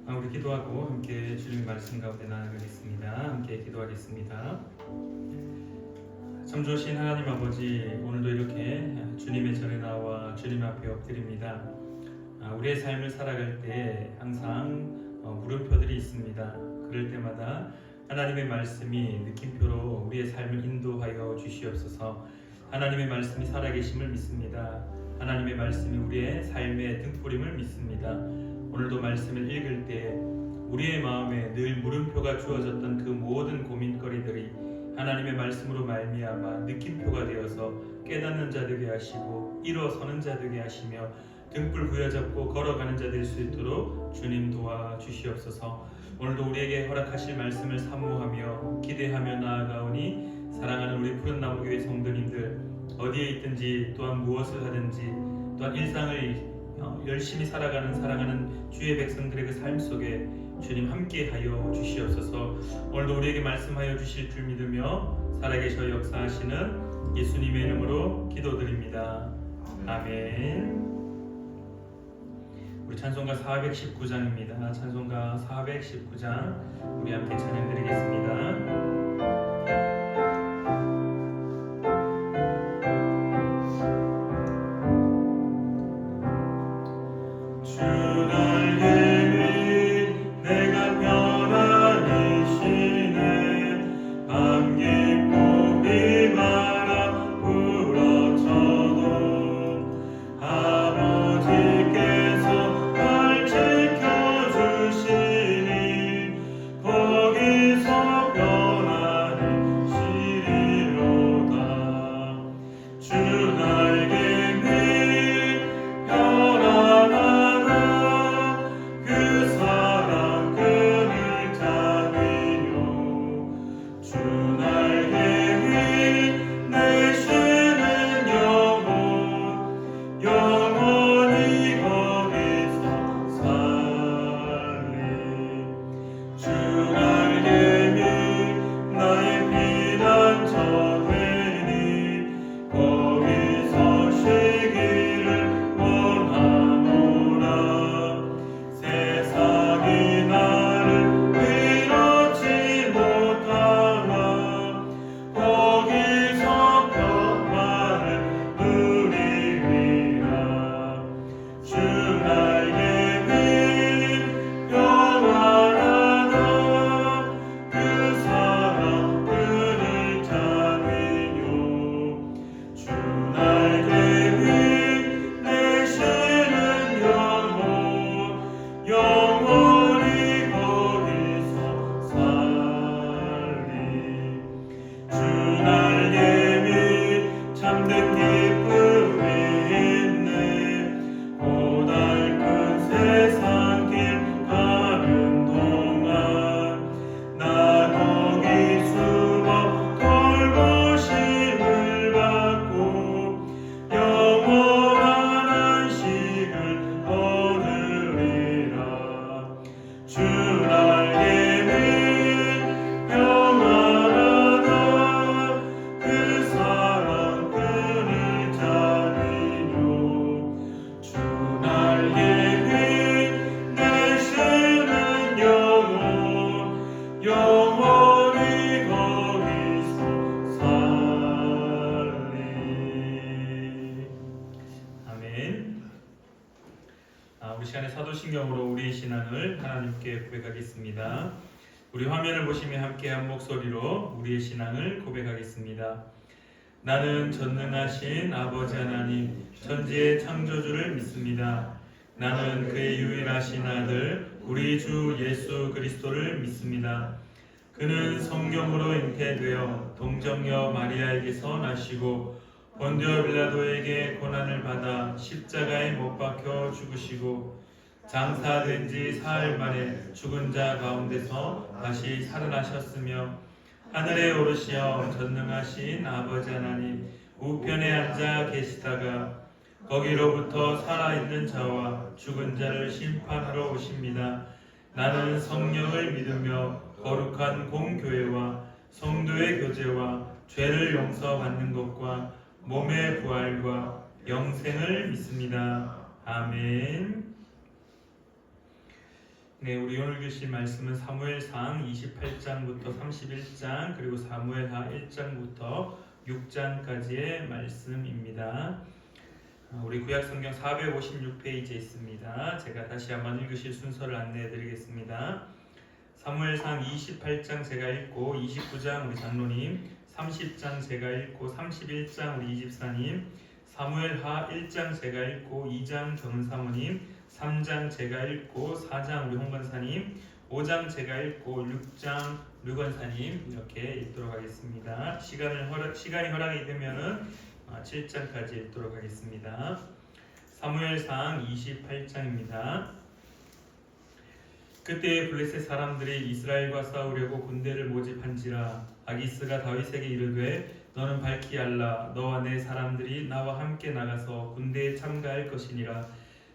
우리 기도하고 함께 주님의 말씀 가운데 나아가겠습니다. 함께 기도하겠습니다. 참 좋으신 하나님 아버지, 오늘도 이렇게 주님의 전에 나와 주님 앞에 엎드립니다. 우리의 삶을 살아갈 때 항상 물음표들이 있습니다. 그럴 때마다 하나님의 말씀이 느낌표로 우리의 삶을 인도하여 주시옵소서. 하나님의 말씀이 살아계심을 믿습니다. 하나님의 말씀이 우리의 삶의 등불임을 믿습니다. 오늘도 말씀을 읽을 때 우리의 마음에 늘 물음표가 주어졌던 그 모든 고민거리들이 하나님의 말씀으로 말미암아 느낌표가 되어서 깨닫는 자 되게 하시고 일어서는 자 되게 하시며 등불 부여잡고 걸어가는 자 될 수 있도록 주님 도와주시옵소서. 오늘도 우리에게 허락하실 말씀을 사모하며 기대하며 나아가오니 사랑하는 우리 푸른나무교회 성도님들 어디에 있든지 또한 무엇을 하든지 또한 일상을 열심히 살아가는 사랑하는 주의 백성들의 그 삶 속에 주님 함께하여 주시옵소서. 오늘도 우리에게 말씀하여 주실 줄 믿으며 살아계셔 역사하시는 예수님의 이름으로 기도드립니다. 아멘. 우리 찬송가 419장입니다. 찬송가 419장 우리 함께 찬양드리겠습니다. 우리 시간에 사도신경으로 우리의 신앙을 하나님께 고백하겠습니다. 우리 화면을 보시며 함께 한 목소리로 우리의 신앙을 고백하겠습니다. 나는 전능하신 아버지 하나님 천지의 창조주를 믿습니다. 나는 그의 유일하신 아들 우리 주 예수 그리스도를 믿습니다. 그는 성령으로 잉태되어 동정녀 마리아에게서 나시고 본디오 빌라도에게 고난을 받아 십자가에 못 박혀 죽으시고 장사된 지 사흘 만에 죽은 자 가운데서 다시 살아나셨으며 하늘에 오르시어 전능하신 아버지 하나님 우편에 앉아 계시다가 거기로부터 살아있는 자와 죽은 자를 심판하러 오십니다. 나는 성령을 믿으며 거룩한 공교회와 성도의 교제와 죄를 용서받는 것과 몸의 부활과 영생을 믿습니다. 아멘. 네, 우리 오늘 주실 말씀은 사무엘상 28장부터 31장 그리고 사무엘하 1장부터 6장까지의 말씀입니다. 우리 구약성경 456페이지에 있습니다. 제가 다시 한번 읽으실 순서를 안내해 드리겠습니다. 사무엘상 28장 제가 읽고 29장 우리 장로님, 30장 제가 읽고 31장 우리 이집사님, 사무엘하 1장 제가 읽고 2장 정사모님, 3장 제가 읽고 4장 우리 홍건사님, 5장 제가 읽고 6장 류건사님 이렇게 읽도록 하겠습니다. 시간이 허락이 되면은 7장까지 읽도록 하겠습니다. 사무엘상 28장입니다. 그때 블레셋 사람들이 이스라엘과 싸우려고 군대를 모집한지라 아기스가 다윗에게 이르되 너는 밝히 알라 너와 내 사람들이 나와 함께 나가서 군대에 참가할 것이니라.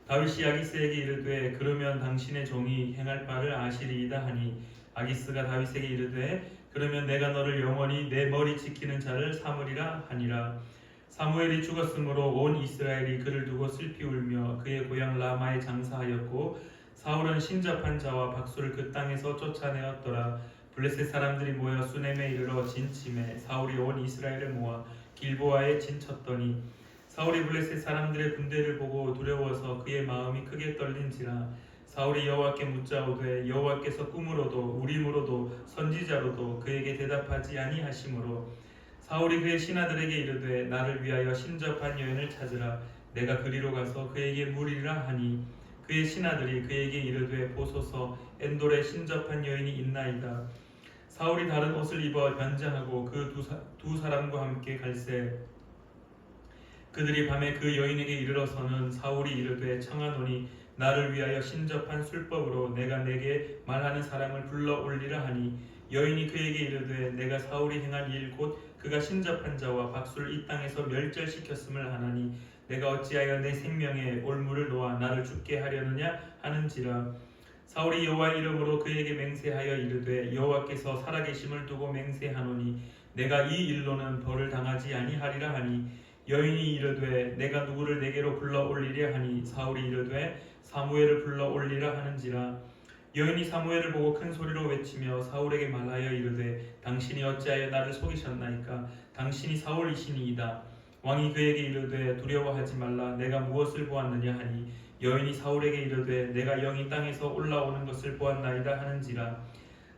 다윗이 아기스에게 이르되 그러면 당신의 종이 행할 바를 아시리이다 하니 아기스가 다윗에게 이르되 그러면 내가 너를 영원히 내 머리 지키는 자를 삼으리라 하니라. 사무엘이 죽었으므로 온 이스라엘이 그를 두고 슬피 울며 그의 고향 라마에 장사하였고 사울은 신접한 자와 박수를 그 땅에서 쫓아내었더라. 블레셋 사람들이 모여 수넴에 이르러 진침해 사울이 온 이스라엘을 모아 길보아에 진쳤더니 사울이 블레셋 사람들의 군대를 보고 두려워서 그의 마음이 크게 떨린지라. 사울이 여호와께 묻자오되 여호와께서 꿈으로도 우림으로도 선지자로도 그에게 대답하지 아니하시므로 사울이 그의 신하들에게 이르되 나를 위하여 신접한 여인을 찾으라. 내가 그리로 가서 그에게 물으리라 하니 그의 신하들이 그에게 이르되 보소서 엔돌에 신접한 여인이 있나이다. 사울이 다른 옷을 입어 변장하고 그 두 사람과 함께 갈새 그들이 밤에 그 여인에게 이르러서는 사울이 이르되 청하노니 나를 위하여 신접한 술법으로 내가 내게 말하는 사람을 불러 올리라 하니 여인이 그에게 이르되 내가 사울이 행한 일 곧 그가 신접한 자와 박수를 이 땅에서 멸절시켰음을 하나니 내가 어찌하여 내 생명에 올무를 놓아 나를 죽게 하려느냐 하는지라. 사울이 여호와 이름으로 그에게 맹세하여 이르되 여호와께서 살아계심을 두고 맹세하노니 내가 이 일로는 벌을 당하지 아니하리라 하니 여인이 이르되 내가 누구를 내게로 불러 올리려 하니 사울이 이르되 사무엘을 불러 올리라 하는지라. 여인이 사무엘을 보고 큰 소리로 외치며 사울에게 말하여 이르되 당신이 어찌하여 나를 속이셨나이까. 당신이 사울이시니이다. 왕이 그에게 이르되 두려워하지 말라. 내가 무엇을 보았느냐 하니 여인이 사울에게 이르되 내가 영이 땅에서 올라오는 것을 보았나이다 하는지라.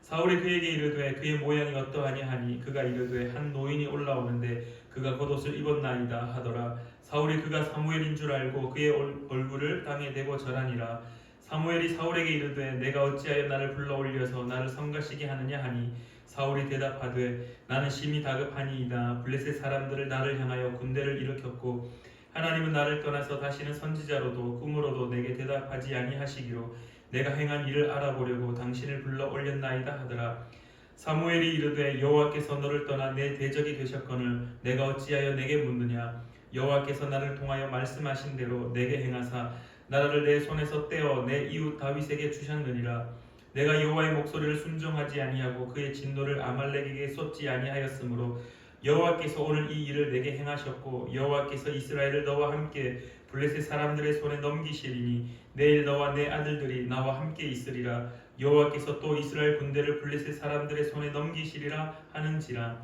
사울이 그에게 이르되 그의 모양이 어떠하냐 하니 그가 이르되 한 노인이 올라오는데 그가 겉옷을 입었나이다 하더라. 사울이 그가 사무엘인 줄 알고 그의 얼굴을 땅에 대고 절하니라. 사무엘이 사울에게 이르되 내가 어찌하여 나를 불러 올려서 나를 성가시게 하느냐 하니 사울이 대답하되 나는 심히 다급하니이다. 블레셋 사람들을 나를 향하여 군대를 일으켰고 하나님은 나를 떠나서 다시는 선지자로도 꿈으로도 내게 대답하지 아니하시기로 내가 행한 일을 알아보려고 당신을 불러 올렸나이다 하더라. 사무엘이 이르되 여호와께서 너를 떠나 내 대적이 되셨거늘 내가 어찌하여 내게 묻느냐. 여호와께서 나를 통하여 말씀하신 대로 내게 행하사 나라를 내 손에서 떼어 내 이웃 다윗에게 주셨느니라. 내가 여호와의 목소리를 순종하지 아니하고 그의 진노를 아말렉에게 쏟지 아니하였으므로 여호와께서 오늘 이 일을 내게 행하셨고 여호와께서 이스라엘을 너와 함께 블레셋 사람들의 손에 넘기시리니 내일 너와 내 아들들이 나와 함께 있으리라. 여호와께서 또 이스라엘 군대를 블레셋 사람들의 손에 넘기시리라 하는지라.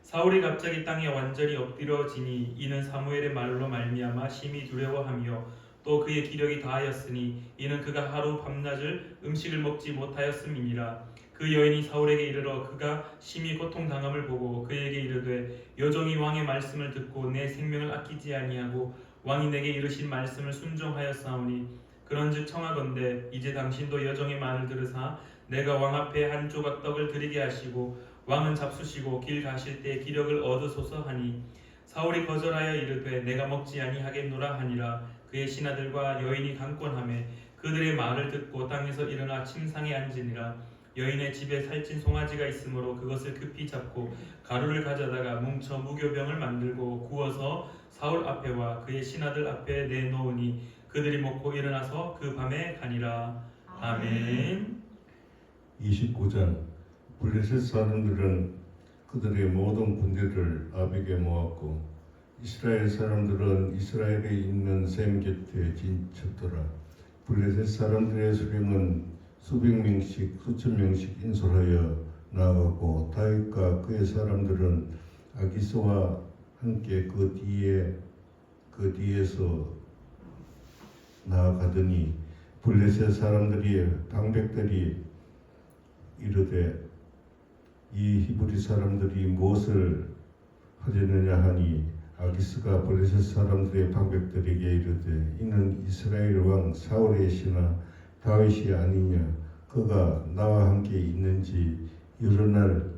사울이 갑자기 땅에 완전히 엎드러지니 이는 사무엘의 말로 말미암아 심히 두려워하며 또 그의 기력이 다하였으니 이는 그가 하루 밤낮을 음식을 먹지 못하였음이니라. 그 여인이 사울에게 이르러 그가 심히 고통당함을 보고 그에게 이르되 여종이 왕의 말씀을 듣고 내 생명을 아끼지 아니하고 왕이 내게 이르신 말씀을 순종하였사오니 그런즉 청하건대 이제 당신도 여종의 말을 들으사 내가 왕 앞에 한 조각 떡을 드리게 하시고 왕은 잡수시고 길 가실 때 기력을 얻으소서 하니 사울이 거절하여 이르되 내가 먹지 아니하겠노라 하니라. 그의 신하들과 여인이 강권하매 그들의 말을 듣고 땅에서 일어나 침상에 앉으니라. 여인의 집에 살찐 송아지가 있으므로 그것을 급히 잡고 가루를 가져다가 뭉쳐 무교병을 만들고 구워서 사울 앞에와 그의 신하들 앞에 내놓으니 그들이 먹고 일어나서 그 밤에 가니라. 아멘. 29장 블레셋 사람들은 그들의 모든 군대를 아벡에 모았고 이스라엘 사람들은 이스라엘에 있는 셈 곁에 진쳤더라. 블레셋 사람들의 수령은 수백 명씩 수천 명씩 인솔하여 나아가고 다윗과 그의 사람들은 아기스와 함께 그 뒤에서 나아가더니 블레셋 사람들이 방백들이 이르되 이 히브리 사람들이 무엇을 하려느냐 하니 아기스가 블레셋 사람들의 방백들에게 이르되 이는 이스라엘 왕 사울의 신하 다윗이 아니냐 그가 나와 함께 있는지 여러 날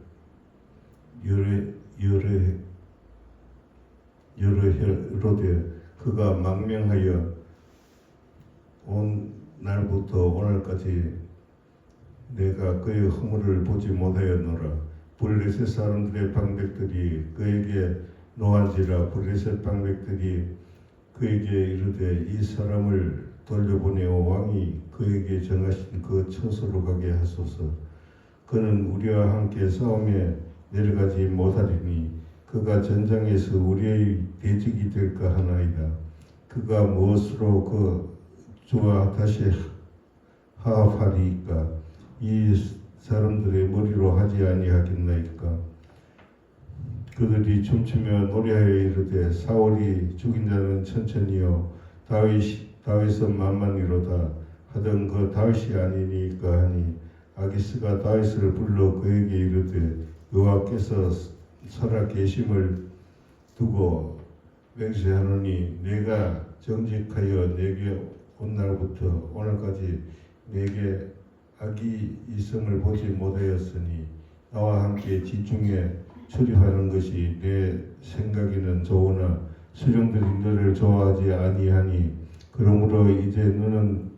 여러해로되 그가 망명하여 온 날부터 오늘까지 내가 그의 허물을 보지 못하였노라. 블레셋 사람들의 방백들이 그에게 노한지라 블레셋 방백들이 그에게 이르되 이 사람을 돌려보내어 왕이 그에게 정하신 그 처소로 가게 하소서. 그는 우리와 함께 싸움에 내려가지 못하리니 그가 전장에서 우리의 대적이 될까 하나이다. 그가 무엇으로 그 주와 다시 화합하리이까? 이 사람들의 머리로 하지 아니하겠나이까? 그들이 춤추며 노래하여 이르되 사울이 죽인 자는 천천히요 다윗은 만만이로다 하던 그 다윗이 아니니까 하니 아기스가 다윗을 불러 그에게 이르되 여호와께서 살아 계심을 두고 맹세하노니 내가 정직하여 내게 온 날부터 오늘까지 내게 악이 있음을 보지 못하였으니 나와 함께 지중해 출입하는 것이 내 생각에는 좋으나 수령들이 너를 좋아하지 아니하니 그러므로 이제 너는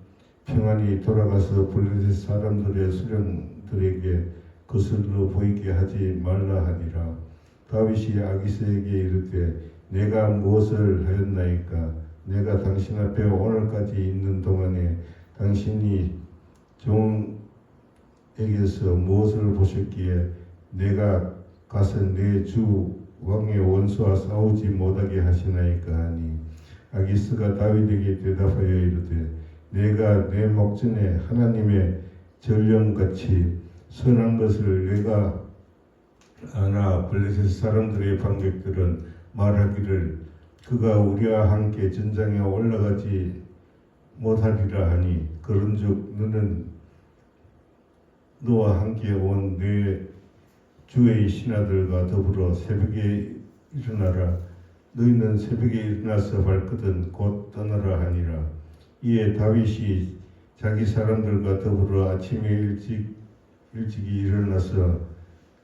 평안히 돌아가서 블레셋 사람들의 수령들에게 거슬러 보이게 하지 말라 하니라. 다윗이 아기스에게 이르되 내가 무엇을 하였나이까? 내가 당신 앞에 오늘까지 있는 동안에 당신이 종에게서 무엇을 보셨기에 내가 가서 내 주 왕의 원수와 싸우지 못하게 하시나이까 하니 아기스가 다윗에게 대답하여 이르되 내가 내 목전에 하나님의 전령같이 선한 것을 내가 아나 블레셋 사람들의 방백들은 말하기를 그가 우리와 함께 전장에 올라가지 못하리라 하니 그런즉 너는 너와 함께 온 내 주의 신하들과 더불어 새벽에 일어나라. 너희는 새벽에 일어나서 발거든 곧 떠나라 하니라. 이에 다윗이 자기 사람들과 더불어 아침에 일찍이 일어나서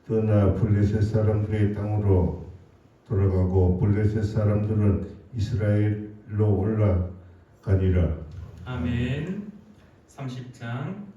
떠나 블레셋 사람들의 땅으로 돌아가고 블레셋 사람들은 이스라엘로 올라가니라. 아멘. 30장.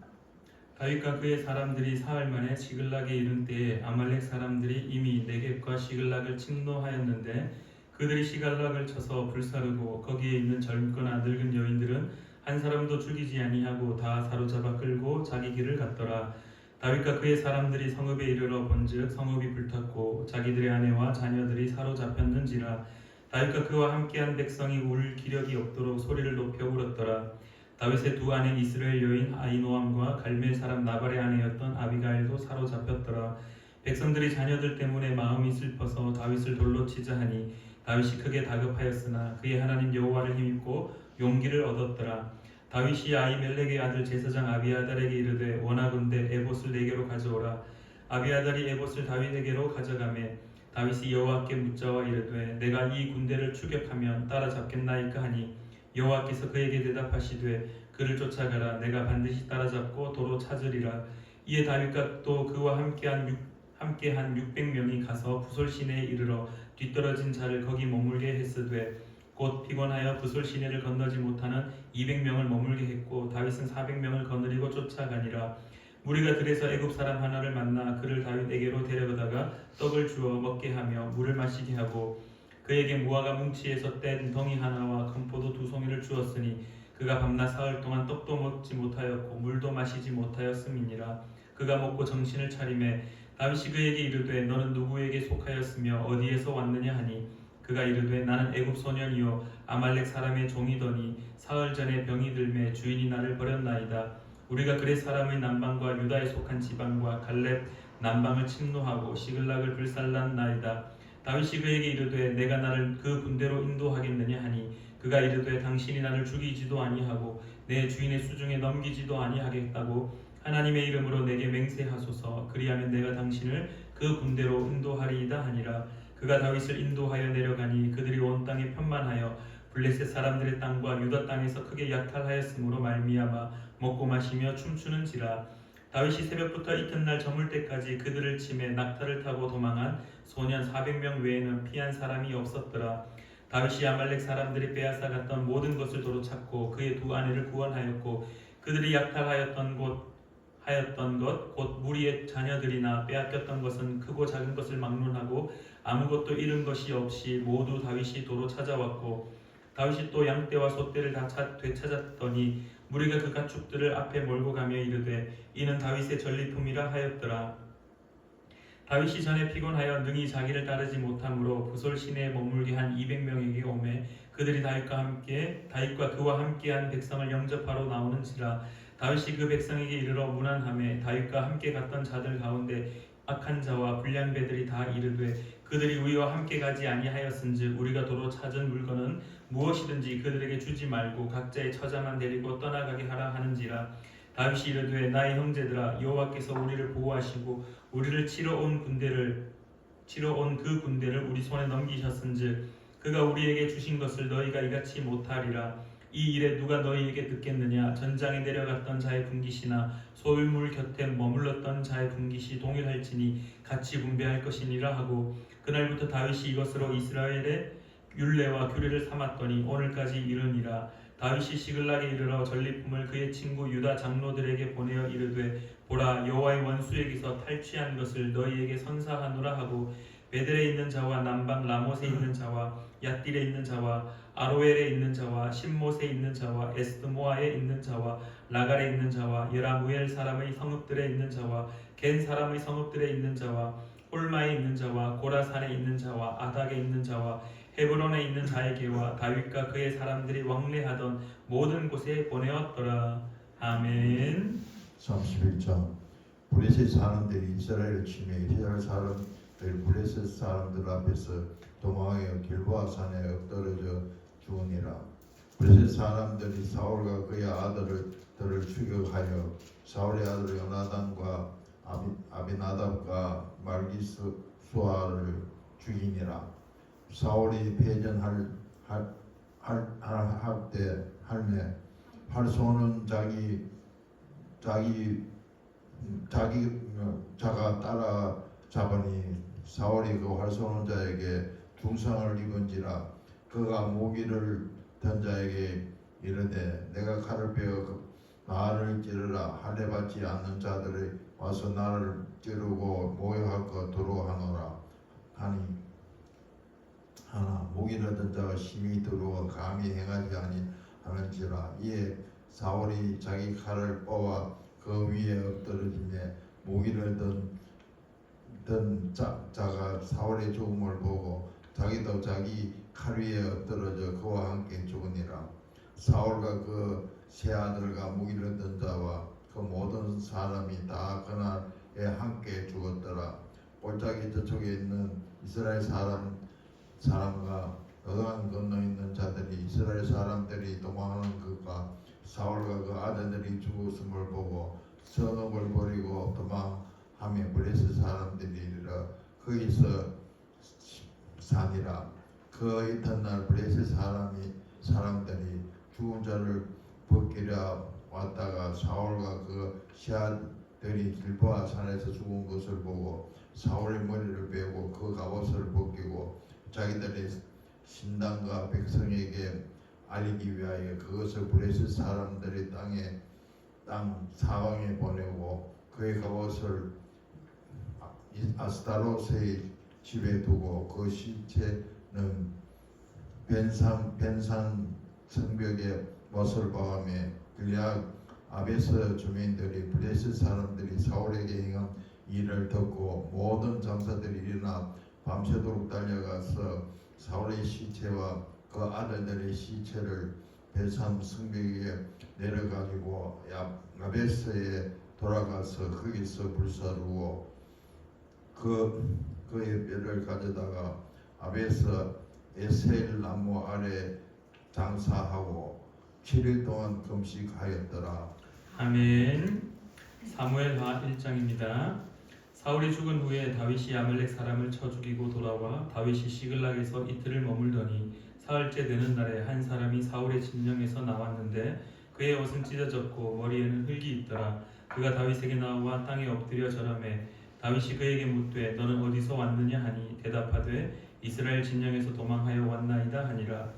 다윗과 그의 사람들이 사흘 만에 시글락에 이른 때에 아말렉 사람들이 이미 네겝과 시글락을 침노하였는데 그들이 시글락을 쳐서 불사르고 거기에 있는 젊거나 늙은 여인들은 한 사람도 죽이지 아니하고 다 사로잡아 끌고 자기 길을 갔더라. 다윗과 그의 사람들이 성읍에 이르러 본즉 성읍이 불탔고 자기들의 아내와 자녀들이 사로잡혔는지라. 다윗과 그와 함께한 백성이 울 기력이 없도록 소리를 높여 울었더라. 다윗의 두 아내 이스라엘 여인 아히노암과 갈멜 사람 나발의 아내였던 아비가일도 사로잡혔더라. 백성들이 자녀들 때문에 마음이 슬퍼서 다윗을 돌로 치자 하니 다윗이 크게 다급하였으나 그의 하나님 여호와를 힘입고 용기를 얻었더라. 다윗이 아히멜렉의 아들 제사장 아비아달에게 이르되 원하건대 에봇을 내게로 가져오라. 아비아달이 에봇을 다윗에게로 가져가매 다윗이 여호와께 묻자와 이르되 내가 이 군대를 추격하면 따라잡겠나이까 하니 여호와께서 그에게 대답하시되 그를 쫓아가라. 내가 반드시 따라잡고 도로 찾으리라. 이에 다윗과 또 그와 함께한 600명이 가서 부솔 시내에 이르러 뒤떨어진 자를 거기 머물게 했으되 곧 피곤하여 부솔 시내를 건너지 못하는 200명을 머물게 했고 다윗은 400명을 거느리고 쫓아가니라. 무리가 들에서 애굽 사람 하나를 만나 그를 다윗에게로 데려다가 떡을 주어 먹게 하며 물을 마시게 하고 그에게 무화과 뭉치에서 뗀 덩이 하나와 건포도 2송이를 주었으니 그가 밤낮 사흘 동안 떡도 먹지 못하였고 물도 마시지 못하였음이니라. 그가 먹고 정신을 차리매 다윗이 그에게 이르되 너는 누구에게 속하였으며 어디에서 왔느냐 하니 그가 이르되 나는 애굽 소년이요 아말렉 사람의 종이더니 사흘 전에 병이 들매 주인이 나를 버렸나이다. 우리가 그렛 사람의 남방과 유다에 속한 지방과 갈렙 남방을 침노하고 시글락을 불살랐나이다. 다윗이 그에게 이르되 내가 나를 그 군대로 인도하겠느냐 하니 그가 이르되 당신이 나를 죽이지도 아니하고 내 주인의 수중에 넘기지도 아니하겠다고 하나님의 이름으로 내게 맹세하소서. 그리하면 내가 당신을 그 군대로 인도하리이다 하니라. 그가 다윗을 인도하여 내려가니 그들이 온 땅에 편만하여 블레셋 사람들의 땅과 유다 땅에서 크게 약탈하였으므로 말미암아 먹고 마시며 춤추는지라. 다윗이 새벽부터 이튿날 저물 때까지 그들을 치매 낙타를 타고 도망한 소년 400명 외에는 피한 사람이 없었더라. 다윗이 아말렉 사람들이 빼앗아 갔던 모든 것을 도로 찾고 그의 두 아내를 구원하였고 그들이 약탈하였던 것 곧 무리의 자녀들이나 빼앗겼던 것은 크고 작은 것을 막론하고 아무것도 잃은 것이 없이 모두 다윗이 도로 찾아왔고 다윗이 또 양떼와 소떼를 다 되찾았더니 무리가 그 가축들을 앞에 몰고 가며 이르되 이는 다윗의 전리품이라 하였더라. 다윗이 전에 피곤하여 능히 자기를 따르지 못하므로 부솔 시내에 머물게 한 200명에게 오매 그들이 다윗과 그와 함께한 백성을 영접하러 나오는지라. 다윗이 그 백성에게 이르러 문안하매 다윗과 함께 갔던 자들 가운데 악한 자와 불량배들이 다 이르되 그들이 우리와 함께 가지 아니하였은즉 우리가 도로 찾은 물건은 무엇이든지 그들에게 주지 말고 각자의 처자만 데리고 떠나가게 하라 하는지라. 다윗이 이르되 나의 형제들아 여호와께서 우리를 보호하시고 우리를 치러 온 그 군대를 우리 손에 넘기셨은즉 그가 우리에게 주신 것을 너희가 이같이 못하리라. 이 일에 누가 너희에게 듣겠느냐. 전장에 내려갔던 자의 분깃이나 소유물 곁에 머물렀던 자의 분깃이 동일할지니 같이 분배할 것이니라 하고 그날부터 다윗이 이것으로 이스라엘의 율례와 규례를 삼았더니 오늘까지 이르니라. 다윗이 시글락에 이르러 전리품을 그의 친구 유다 장로들에게 보내어 이르되 보라 여호와의 원수에게서 탈취한 것을 너희에게 선사하노라 하고 베델에 있는 자와 남방 라못에 있는 자와 얏딜에 있는 자와 아로엘에 있는 자와 신못에 있는 자와 에스드모아에 있는 자와 라갈에 있는 자와 여라무엘 사람의 성읍들에 있는 자와 겐 사람의 성읍들에 있는 자와 홀마에 있는 자와 고라산에 있는 자와 아닥에 있는 자와 헤브론에 있는 자에게와 다윗과 그의 사람들이 왕래하던 모든 곳에 보내었더라. 아멘. 31장 블레셋 사람들이 이스라엘을 치매 이스라엘 사람들이 블레셋 사람들 앞에서 도망하여 길보아 산에 엎드러져 죽으니라. 블레셋 사람들이 사울과 그의 아들들을 추격하여 사울의 아들 요나단과 아비나답과 말기수아를 죽이니라. 사울이 패전할 때 할매 활쏘는 자가 따라잡으니 사울이 그 활쏘는 자에게 중상을 입은지라. 그가 모기를 던 자에게 이르되 내가 칼을 베어 나를 찌르라. 할례 받지 않는 자들이 와서 나를 찌르고 모욕할 것도록 하노라 하니 하나 모기를 던 자가 심히 들어와 감히 행하지 아니하는지라. 이에 사울이 자기 칼을 뽑아 그 위에 엎드러지며 모기를 던 자가 사울의 죽음을 보고 자기도 자기 칼 위에 엎드러져 그와 함께 죽으니라. 사울과 그 세 아들과 모기를 던 자와 그 모든 사람이 다 그날에 함께 죽었더라. 골짜기 저쪽에 있는 이스라엘 사람과 요단 건너 있는 자들이 이스라엘 사람들이 도망하는 것과 사울과 그 아들들이 죽었음을 보고 성읍을 버리고 도망하며 블레셋 사람들이 이르러 거기서 사니라. 그 이튿날 블레셋 사람들이 죽은 자를 벗기려 왔다가 사울과 그 시아들이 길보아 산에서 죽은 것을 보고 사울의 머리를 베고 그 갑옷을 벗기고 자기들의 신당과 백성에게 알리기 위하여 그것을 블레셋 사람들의 땅 사방에 보내고 그의 갑옷을 아스타롯의 집에 두고 그 시체는 벤산 성벽에 못을 박으며 길앗 아베스 주민들이 블레셋 사람들이 사울에게 행한 일을 듣고 모든 장사들이 일어나 밤새도록 달려가서 사울의 시체와 그 아들들의 시체를 베삼 성벽에 내려가지고 야베스에 돌아가서 거기서 불사르고 그의 뼈를 가져다가 아베스 에셀 나무 아래 장사하고 7일 동안 금식하였더라. 아멘. 사무엘하 1장입니다. 사울이 죽은 후에 다윗이 아말렉 사람을 쳐 죽이고 돌아와 다윗이 시글락에서 이틀을 머물더니 사흘째 되는 날에 한 사람이 사울의 진영에서 나왔는데 그의 옷은 찢어졌고 머리에는 흙이 있더라. 그가 다윗에게 나와 땅에 엎드려 절하매 다윗이 그에게 묻되 너는 어디서 왔느냐 하니 대답하되 이스라엘 진영에서 도망하여 왔나이다 하니라.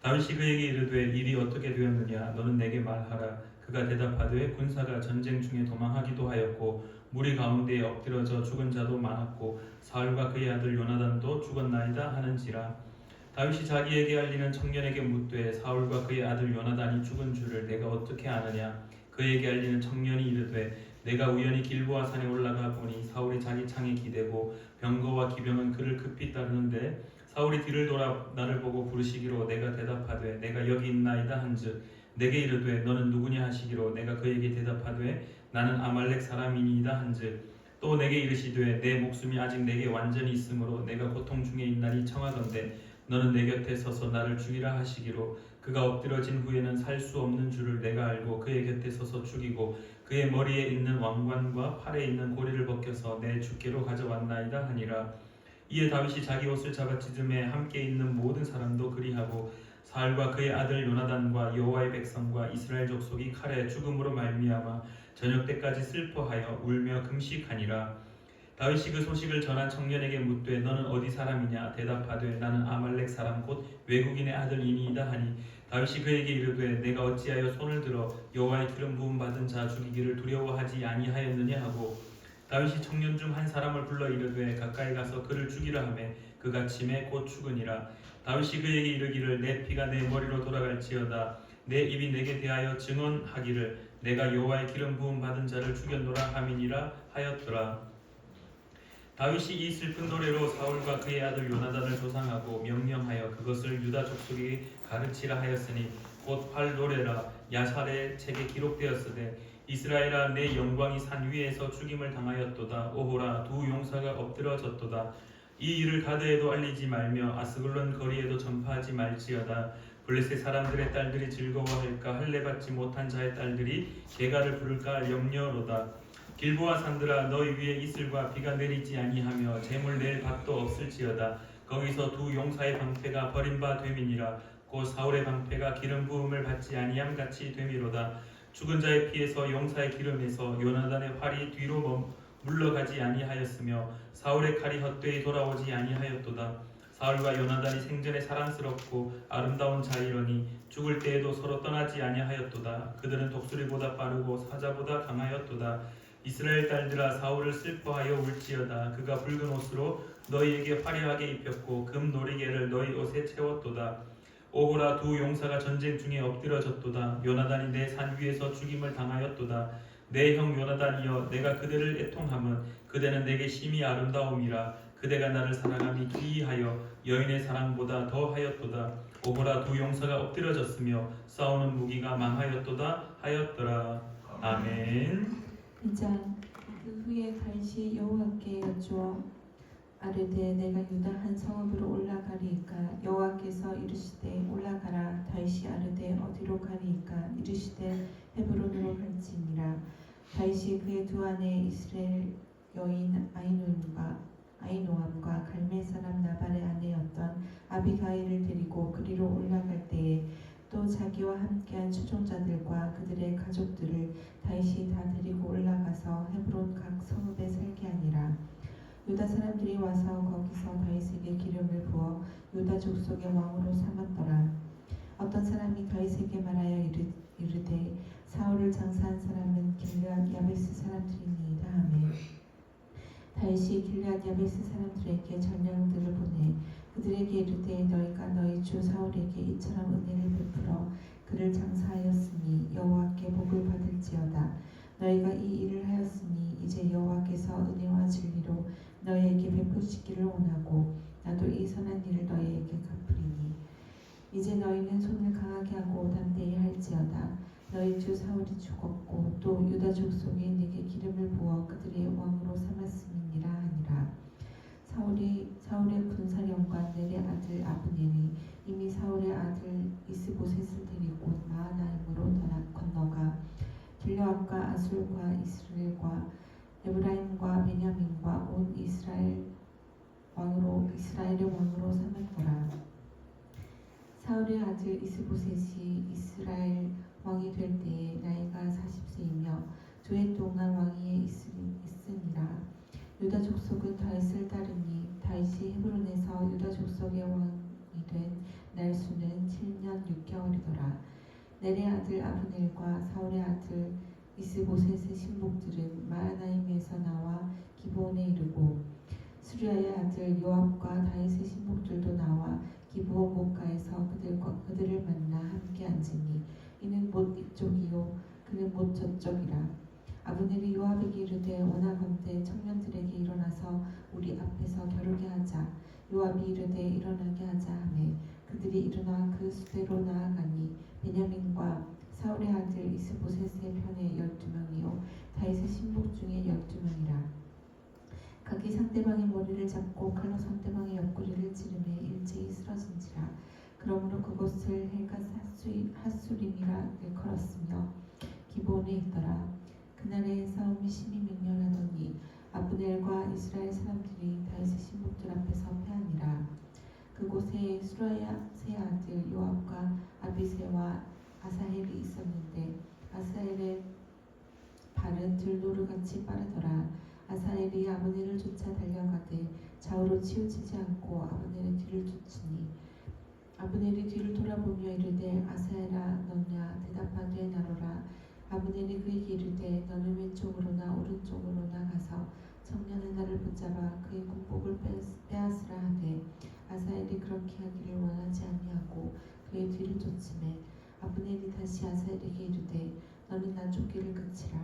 다윗이 그에게 이르되 일이 어떻게 되었느냐 너는 내게 말하라. 그가 대답하되 군사가 전쟁 중에 도망하기도 하였고 무리 가운데에 엎드러져 죽은 자도 많았고 사울과 그의 아들 요나단도 죽었나이다 하는지라. 다윗이 자기에게 알리는 청년에게 묻되 사울과 그의 아들 요나단이 죽은 줄을 내가 어떻게 아느냐. 그에게 알리는 청년이 이르되 내가 우연히 길보아 산에 올라가 보니 사울이 자기 창에 기대고 병거와 기병은 그를 급히 따르는데 사울이 뒤를 돌아 나를 보고 부르시기로 내가 대답하되 내가 여기 있나이다 한즉 내게 이르되 너는 누구냐 하시기로 내가 그에게 대답하되 나는 아말렉 사람이니이다 한즉 또 내게 이르시되 내 목숨이 아직 내게 완전히 있으므로 내가 고통 중에 있나니 청하건대 너는 내 곁에 서서 나를 죽이라 하시기로 그가 엎드러진 후에는 살 수 없는 줄을 내가 알고 그의 곁에 서서 죽이고 그의 머리에 있는 왕관과 팔에 있는 고리를 벗겨서 내 주께로 가져왔나이다 하니라. 이에 다윗이 자기 옷을 잡아 찢음에 함께 있는 모든 사람도 그리하고 사울과 그의 아들 요나단과 여호와의 백성과 이스라엘 족속이 칼에 죽음으로 말미암아 저녁 때까지 슬퍼하여 울며 금식하니라. 다윗이 그 소식을 전한 청년에게 묻되 너는 어디 사람이냐 대답하되 나는 아말렉 사람 곧 외국인의 아들이니이다 하니 다윗이 그에게 이르되 내가 어찌하여 손을 들어 여호와의 기름 부음 받은 자 죽이기를 두려워하지 아니하였느냐 하고 다윗이 청년 중 한 사람을 불러 이르되 가까이 가서 그를 죽이라 하매 그가 침에 곧 죽으니라. 다윗이 그에게 이르기를 내 피가 내 머리로 돌아갈지어다 내 입이 내게 대하여 증언하기를 내가 여호와의 기름 부음 받은 자를 죽였노라 함이니라 하였더라. 다윗이 이 슬픈 노래로 사울과 그의 아들 요나단을 조상하고 명령하여 그것을 유다 족속에게 가르치라 하였으니 곧 활 노래라. 야살의 책에 기록되었으되 이스라엘아 내 영광이 산 위에서 죽임을 당하였도다. 오호라 두 용사가 엎드러졌도다. 이 일을 가드에도 알리지 말며 아스글론 거리에도 전파하지 말지어다. 블레셋 사람들의 딸들이 즐거워할까 할례받지 못한 자의 딸들이 개가를 부를까 염려로다. 길보아 산들아 너희 위에 이슬과 비가 내리지 아니하며 재물 낼 밭도 없을지어다. 거기서 두 용사의 방패가 버린 바 됨이니라. 곧 사울의 방패가 기름 부음을 받지 아니함 같이 됨이로다. 죽은 자의 피에서 용사의 기름에서 요나단의 활이 뒤로 물러가지 아니하였으며 사울의 칼이 헛되이 돌아오지 아니하였도다. 사울과 요나단이 생전에 사랑스럽고 아름다운 자이러니 죽을 때에도 서로 떠나지 아니하였도다. 그들은 독수리보다 빠르고 사자보다 강하였도다. 이스라엘 딸들아 사울을 슬퍼하여 울지어다. 그가 붉은 옷으로 너희에게 화려하게 입혔고 금 놀이개를 너희 옷에 채웠도다. 오호라 두 용사가 전쟁 중에 엎드러졌도다. 요나단이 내 산 위에서 죽임을 당하였도다. 내 형 요나단이여 내가 그대를 애통함은 그대는 내게 심히 아름다움이라. 그대가 나를 사랑함이 기이하여 여인의 사랑보다 더하였도다. 오호라 두 용사가 엎드러졌으며 싸우는 무기가 망하였도다 하였더라. 아멘. 2장. 그 후에 다윗이 여호와께 여쭈어 아르되 내가 유다 한 성읍으로 올라가리이까. 여호와께서 이르시되 올라가라. 다윗이 아르되 어디로 가리이까. 이르시되 헤브론으로 갈지니라. 다윗이 그의 두 아내 이스라엘 여인 아히노암과 갈멜 사람 나발의 아내였던 아비가일을 데리고 그리로 올라갈 때에 또 자기와 함께한 추종자들과 그들의 가족들을 다윗이 다 데리고 올라가서 헤브론 각 성읍에 살게 하니라. 유다 사람들이 와서 거기서 다윗에게 기름을 부어 유다 족속의 왕으로 삼았더라. 어떤 사람이 다윗에게 말하여 이르되 사울을 장사한 사람은 길르앗 야베스 사람들이니이다 하매 다윗이 길르앗 야베스 사람들에게 전령들을 보내 그들에게 이르되 너희가 너희 주 사울에게 이처럼 은혜를 베풀어 그를 장사하였으니 여호와께 복을 받을지어다. 너희가 이 일을 하였으니 이제 여호와께서 은혜와 진리로 너희에게 베푸시기를 원하고 나도 이 선한 일을 너희에게 갚으리니 이제 너희는 손을 강하게 하고 담대히 할지어다. 너희 주 사울이 죽었고 또 유다 족속이 네게 기름을 부어 그들의 왕으로 삼았음이니라 하니라. 사울의 군사령관 넬의 아들 아브넬이 이미 사울의 아들 이스보셋을 데리고 마하나임으로 건너가 길르앗과 아술과 이스라엘과 에브라임과 베냐민과 온 이스라엘의 왕으로 삼았더라. 사울의 아들 이스보셋이 이스라엘 왕이 될 때에 나이가 40세이며 2해 동안 왕위에 있으니라. 유다 족속은 다윗을 따르니 다윗이 헤브론에서 유다 족속의 왕이 된 날수는 7년 6개월이더라. 넬의 아들 아브넬과 사울의 아들 이스보셋의 신복들은 마하나임에서 나와 기브온에 이르고 수리아의 아들 요압과 다윗의 신복들도 나와 기브온 목가에서 그들을 만나 함께 앉으니 이는 못 이쪽이요 그는 못 저쪽이라. 아브넬이 요압에게 이르되 원하건대 청년들에게 일어나서 우리 앞에서 겨루게 하자. 요압이 이르되 일어나게 하자 하매 그들이 일어나 그 수대로 나아가니 베냐민과 사울의 아들 이스보셋의 편에 12명이요 다윗의 신복 중에 12명이라. 각이 상대방의 머리를 잡고 칼로 상대방의 옆구리를 찌르매 일제히 쓰러진지라. 그러므로 그곳을 헬가 핫수림이라 일컬었으며 기브온에 있더라. 그날에 싸움이 심히 맹렬하더니 아브넬과 이스라엘 사람들이 다윗의 신복들 앞에서 패하니라. 그곳에 수라의 아들 요압과 아비새와 아사헬이 있었는데 아사헬의 발은 들노루같이 빠르더라. 아사헬이 아브넬을 쫓아 달려가되 좌우로 치우치지 않고 아브넬의 뒤를 쫓으니 아브넬이 뒤를 돌아보며 이르되 아사헬아 너냐 대답하되 나로라. 아브넬이 그에게 이르되 너는 왼쪽으로나 오른쪽으로나 가서 청년 하나를 붙잡아 그의 군복을 빼앗으라 하되 아사헬이 그렇게 하기를 원하지 아니하고 그의 뒤를 쫓으매 아브넬이 다시 아사헬에게 이르되 너는 나 쫓기를 그치라.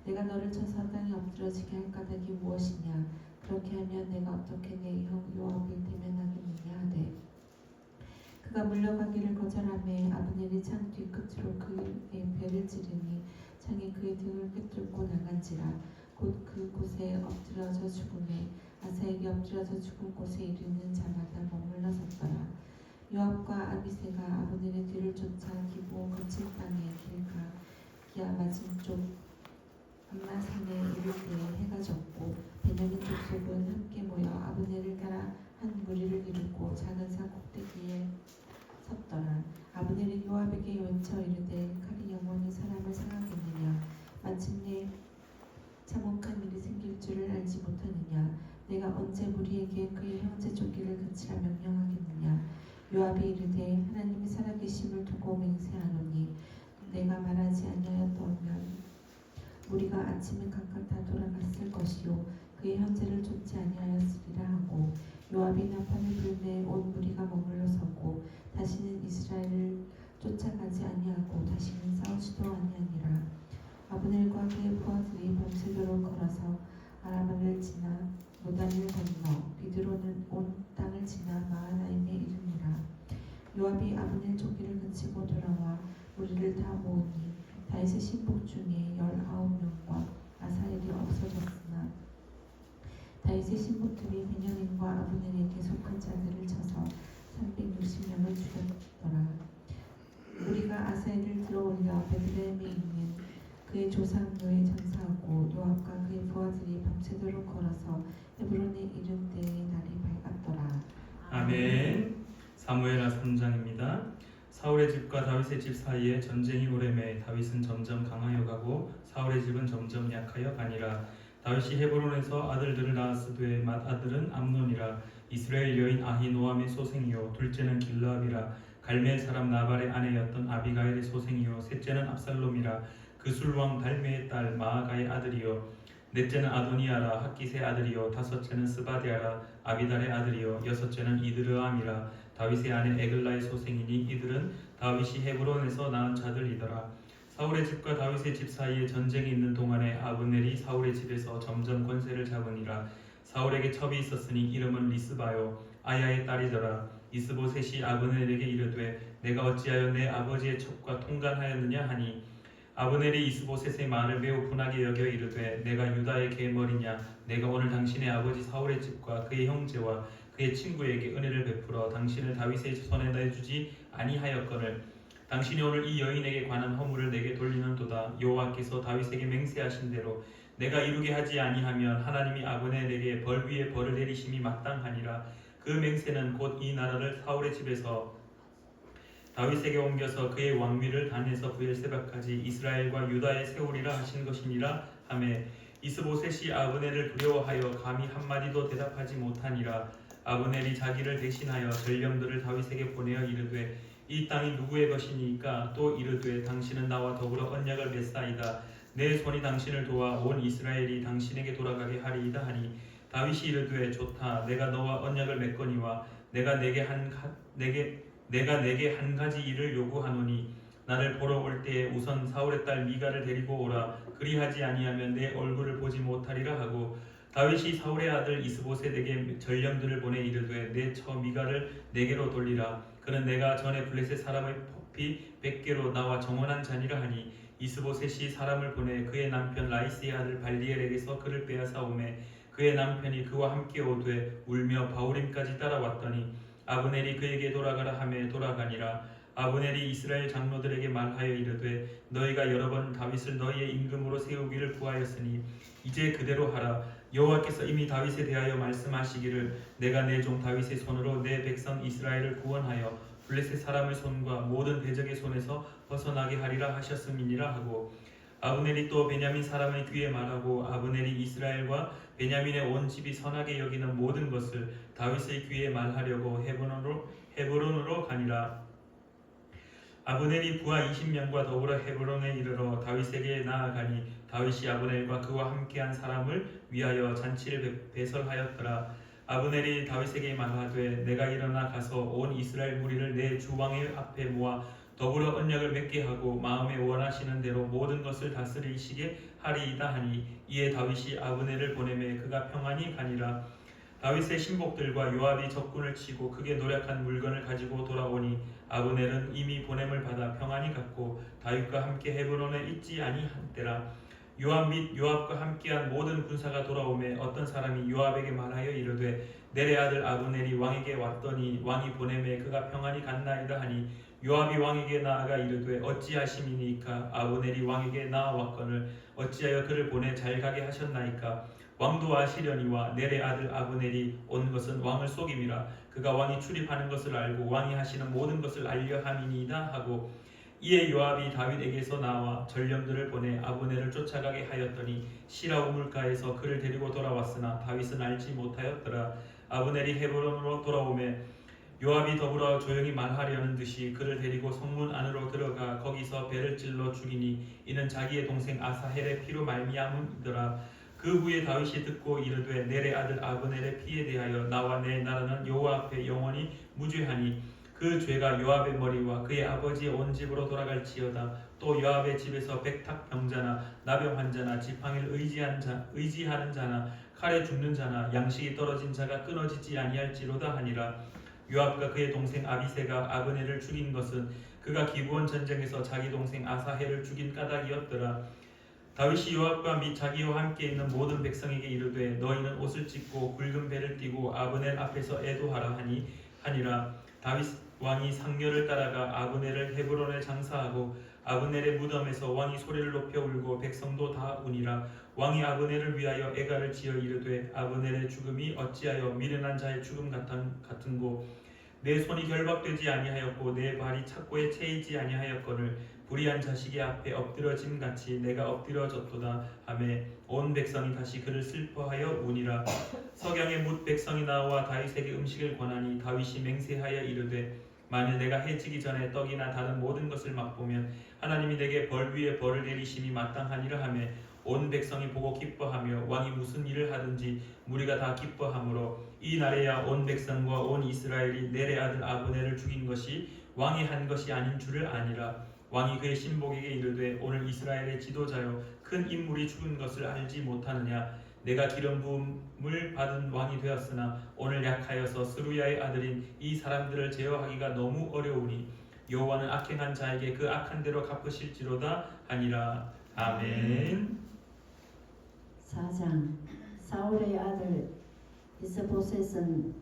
내가 너를 쳐서 땅에 엎드러지게 할 까닭이 무엇이냐. 그렇게 하면 내가 어떻게 내 형 요압을 대면하겠느냐 하되 그가 물러가기를 거절하매 아브넬이 창 뒤끝으로 그의 배를 찌르니 창이 그의 등을 꿰뚫고 나간지라. 곧 그곳에 엎드러져 죽음에 아사에게 엎드러져 죽은 곳에 이르는 자마다 머물러 섰더라. 요압과 아비새가 아브넬의 뒤를 쫓아 기브온 거칠 땅에 기아 맞은쪽 암마산에 이를 때에 해가 졌고 베냐민 족속은 함께 모여 아브넬을 따라 한 무리를 이루고 작은 산 꼭대기에 섰더라. 아브넬이 요압에게 외쳐 이르되 칼이 영원히 사람을 상하겠느냐. 마침내 참혹한 일이 생길 줄을 알지 못하느냐. 내가 언제 무리에게 그의 형제 쫓기를 그치라 명령하겠느냐. 요압이 이르되 하나님이 살아계심을 두고 맹세하노니 내가 말하지 아니하였더면 무리가 아침에 각각 다 돌아갔을 것이요 그의 형제를 쫓지 아니하였으리라 하고 요압이 나팔을 불매 온 무리가 머물러 서고 다시는 이스라엘을 쫓아가지 아니하고 다시는 싸우지도 아니하니라. 아브넬과 그의 부하들이 밤새도록 걸어서 아라바를 지나 요단을 건너 비드로는 온 땅을 지나 마하나임에 이르니라. 요압이 아브넬 쫓기를 그치고 돌아와 무리를 다 모으니 다윗의 신복 중에 19명과 아사엘이 없어졌으나 다윗의 신복들이 베냐민과 아브넬에게 속한 자들을 쳐서 360명을 죽였더라. 우리가 아사엘을 들어올려 베들레헴에 있는 그의 조상묘에 전사하고 요압과 그의 부하들이 밤새도록 걸어서 헤브론에 이른 때의 날이 밝았더라. 아멘. 사무엘하 3장입니다. 사울의 집과 다윗의 집 사이에 전쟁이 오래매 다윗은 점점 강하여 가고 사울의 집은 점점 약하여 가니라. 다윗이 헤브론에서 아들들을 낳았으되 맏아들은 암논이라. 이스라엘 여인 아히노함의 소생이요 둘째는 길르압이라. 갈멜 사람 나발의 아내였던 아비가일의 소생이요 셋째는 압살롬이라. 그 술왕 달메의 딸 마아가의 아들이요 넷째는 아도니아라. 핫깃의 아들이요 다섯째는 스바디아라. 아비달의 아들이요 여섯째는 이드르암이라. 다윗의 아내 에글라의 소생이니 이들은 다윗이 헤브론에서 낳은 자들이더라. 사울의 집과 다윗의 집 사이에 전쟁이 있는 동안에 아브넬이 사울의 집에서 점점 권세를 잡으니라. 사울에게 첩이 있었으니 이름은 리스바요 아야의 딸이더라. 이스보셋이 아브넬에게 이르되 내가 어찌하여 내 아버지의 첩과 통간하였느냐 하니 아브넬이 이스보셋의 말을 매우 분하게 여겨 이르되 내가 유다의 계머리냐 내가 오늘 당신의 아버지 사울의 집과 그의 형제와 그의 친구에게 은혜를 베풀어 당신을 다윗의 손에 내주지 아니하였거늘 당신이 오늘 이 여인에게 관한 허물을 내게 돌리는도다. 여호와께서 다윗에게 맹세하신 대로 내가 이루게 하지 아니하면 하나님이 아브넬에게 벌 위에 벌을 내리심이 마땅하니라. 그 맹세는 곧 이 나라를 사울의 집에서 다윗에게 옮겨서 그의 왕위를 단에서 브엘세바까지 이스라엘과 유다에 세우리라 하신 것이니라 하매 이스보셋이 아브넬을 두려워하여 감히 한마디도 대답하지 못하니라. 아브넬이 자기를 대신하여 전령들을 다윗에게 보내어 이르되 이 땅이 누구의 것이니까 또 이르되 당신은 나와 더불어 언약을 맺사이다. 내 손이 당신을 도와 온 이스라엘이 당신에게 돌아가게 하리이다 하니 다윗이 이르되 좋다. 내가 너와 언약을 맺거니와 내가 내게 한 가지 일을 요구하노니 나를 보러 올 때에 우선 사울의 딸 미가를 데리고 오라. 그리하지 아니하면 내 얼굴을 보지 못하리라 하고 다윗이 사울의 아들 이스보셋에게 전령들을 보내 이르되 내 처 미가를 내게로 돌리라. 그는 내가 전에 블레셋 사람의 포피 100개로 나와 정원한 자니라 하니 이스보셋이 사람을 보내 그의 남편 라이스의 아들 발리엘에게서 그를 빼앗아 오매 그의 남편이 그와 함께 오되 울며 바후림까지 따라왔더니 아브넬이 그에게 돌아가라 하매 돌아가니라. 아브넬이 이스라엘 장로들에게 말하여 이르되 너희가 여러 번 다윗을 너희의 임금으로 세우기를 구하였으니 이제 그대로 하라. 여호와께서 이미 다윗에 대하여 말씀하시기를 내가 내 종 다윗의 손으로 내 백성 이스라엘을 구원하여 블레셋 사람의 손과 모든 대적의 손에서 벗어나게 하리라 하셨음이니라 하고 아브넬이 또 베냐민 사람의 귀에 말하고 아브넬이 이스라엘과 베냐민의 온 집이 선하게 여기는 모든 것을 다윗의 귀에 말하려고 헤브론으로 가니라. 아브넬이 부하 20명과 더불어 헤브론에 이르러 다윗에게 나아가니 다윗이 아브넬과 그와 함께한 사람을 위하여 잔치를 배설하였더라. 아브넬이 다윗에게 말하되 내가 일어나 가서 온 이스라엘 무리를 내 주 왕의 앞에 모아 더불어 언약을 맺게 하고 마음에 원하시는 대로 모든 것을 다스리시게 하리이다 하니 이에 다윗이 아브넬을 보내매 그가 평안히 가니라. 다윗의 신복들과 요압이 적군을 치고 크게 노력한 물건을 가지고 돌아오니 아브넬은 이미 보냄을 받아 평안히 갔고 다윗과 함께 헤브론에 있지 아니한 때라. 요압 및 요압과 함께한 모든 군사가 돌아오매 어떤 사람이 요압에게 말하여 이르되 넬의 아들 아브넬이 왕에게 왔더니 왕이 보내매 그가 평안히 갔나이다 하니 요압이 왕에게 나아가 이르되 어찌하심이니까. 아브넬이 왕에게 나아왔거늘 어찌하여 그를 보내 잘 가게 하셨나이까. 왕도 아시려니와 넬의 아들 아브넬이 온 것은 왕을 속임이라. 그가 왕이 출입하는 것을 알고 왕이 하시는 모든 것을 알려 함이니이다 하고 이에 요압이 다윗에게서 나와 전령들을 보내 아브넬을 쫓아가게 하였더니 시라 우물가에서 그를 데리고 돌아왔으나 다윗은 알지 못하였더라. 아브넬이 헤브론으로 돌아오매 요압이 더불어 조용히 말하려는 듯이 그를 데리고 성문 안으로 들어가 거기서 배를 찔러 죽이니 이는 자기의 동생 아사헬의 피로 말미암음이더라. 그 후에 다윗이 듣고 이르되 넬의 아들 아브넬의 피에 대하여 나와 내 나라는 여호와 앞에 영원히 무죄하니 그 죄가 요압의 머리와 그의 아버지의 온 집으로 돌아갈지어다. 또 요압의 집에서 백탁 병자나 나병 환자나 지팡이를 의지하는 자나 칼에 죽는 자나 양식이 떨어진 자가 끊어지지 아니할지로다 하니라. 요압과 그의 동생 아비새가 아브넬을 죽인 것은 그가 기브온 전쟁에서 자기 동생 아사헬을 죽인 까닭이었더라. 다윗이 요압과 및 자기와 함께 있는 모든 백성에게 이르되 너희는 옷을 찢고 굵은 배를 띠고 아브넬 앞에서 애도하라 하니라. 다윗 왕이 상렬을 따라가 아브넬을 헤브론에 장사하고 아브넬의 무덤에서 왕이 소리를 높여 울고 백성도 다 우니라. 왕이 아브넬을 위하여 애가를 지어 이르되 아브넬의 죽음이 어찌하여 미련한 자의 죽음 같은고 내 손이 결박되지 아니하였고 내 발이 착고에 채이지 아니하였거늘 불의한 자식의 앞에 엎드러짐 같이 내가 엎드러졌도다 하매 온 백성이 다시 그를 슬퍼하여 우니라. 석양에 뭇 백성이 나와 다윗에게 음식을 권하니 다윗이 맹세하여 이르되 만일 내가 해지기 전에 떡이나 다른 모든 것을 맛보면 하나님이 내게 벌 위에 벌을 내리심이 마땅하니라 하매 온 백성이 보고 기뻐하며 왕이 무슨 일을 하든지 무리가 다 기뻐하므로 이 날에야 온 백성과 온 이스라엘이 넬의 아들 아브넬을 죽인 것이 왕이 한 것이 아닌 줄을 아니라. 왕이 그의 신복에게 이르되 오늘 이스라엘의 지도자여 큰 인물이 죽은 것을 알지 못하느냐. 내가 기름 부음을 받은 왕이 되었으나 오늘 약하여서 스루야의 아들인 이 사람들을 제어하기가 너무 어려우니 여호와는 악행한 자에게 그 악한 대로 갚으실지로다 하니라. 아멘. 4장 사울의 아들 이스보셋은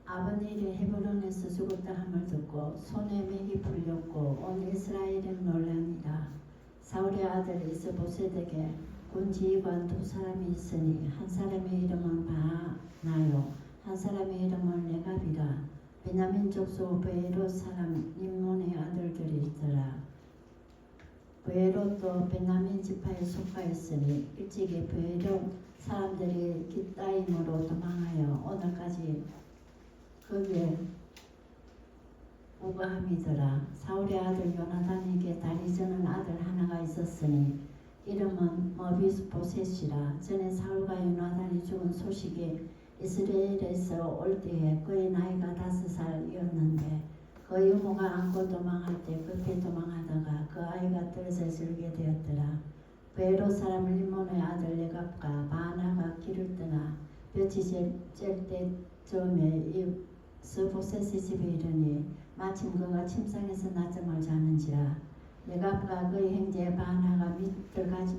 아브넬이 헤브론에서 죽었다 함을 듣고 손에 맥이 풀렸고 온 이스라엘이 놀라니라. 사울의 아들 이스보셋에게 군 지휘관 두 사람이 있으니 한 사람의 이름은 바나요 한 사람의 이름은 레갑이라. 베냐민 족속 베에롯 사람 님몬의 아들들이더라. 베에롯도 베냐민 지파에 속하였으니 일찍이 베에롯 사람들이 깃다임으로 도망하여 오늘까지 거기에 우거함이더라. 사울의 아들 요나단에게 다리 저는 아들 하나가 있었으니 이름은 머비스보셋이라. 전에 사울과 요나단이 죽은 소식이 이스라엘에서 올 때에 그의 나이가 5살이었는데 그 유모가 안고 도망할 때 급히 도망하다가 그 아이가 떨어져 죽게 되었더라. 베에롯 사람 림몬의 아들 레갑과 바나가 길을 떠나 볕이 쬐 때쯤에 이스보셋의 집에 이르니 마침 그가 침상에서 낮잠을 자는지라. 레갑과 그의 형제 바나가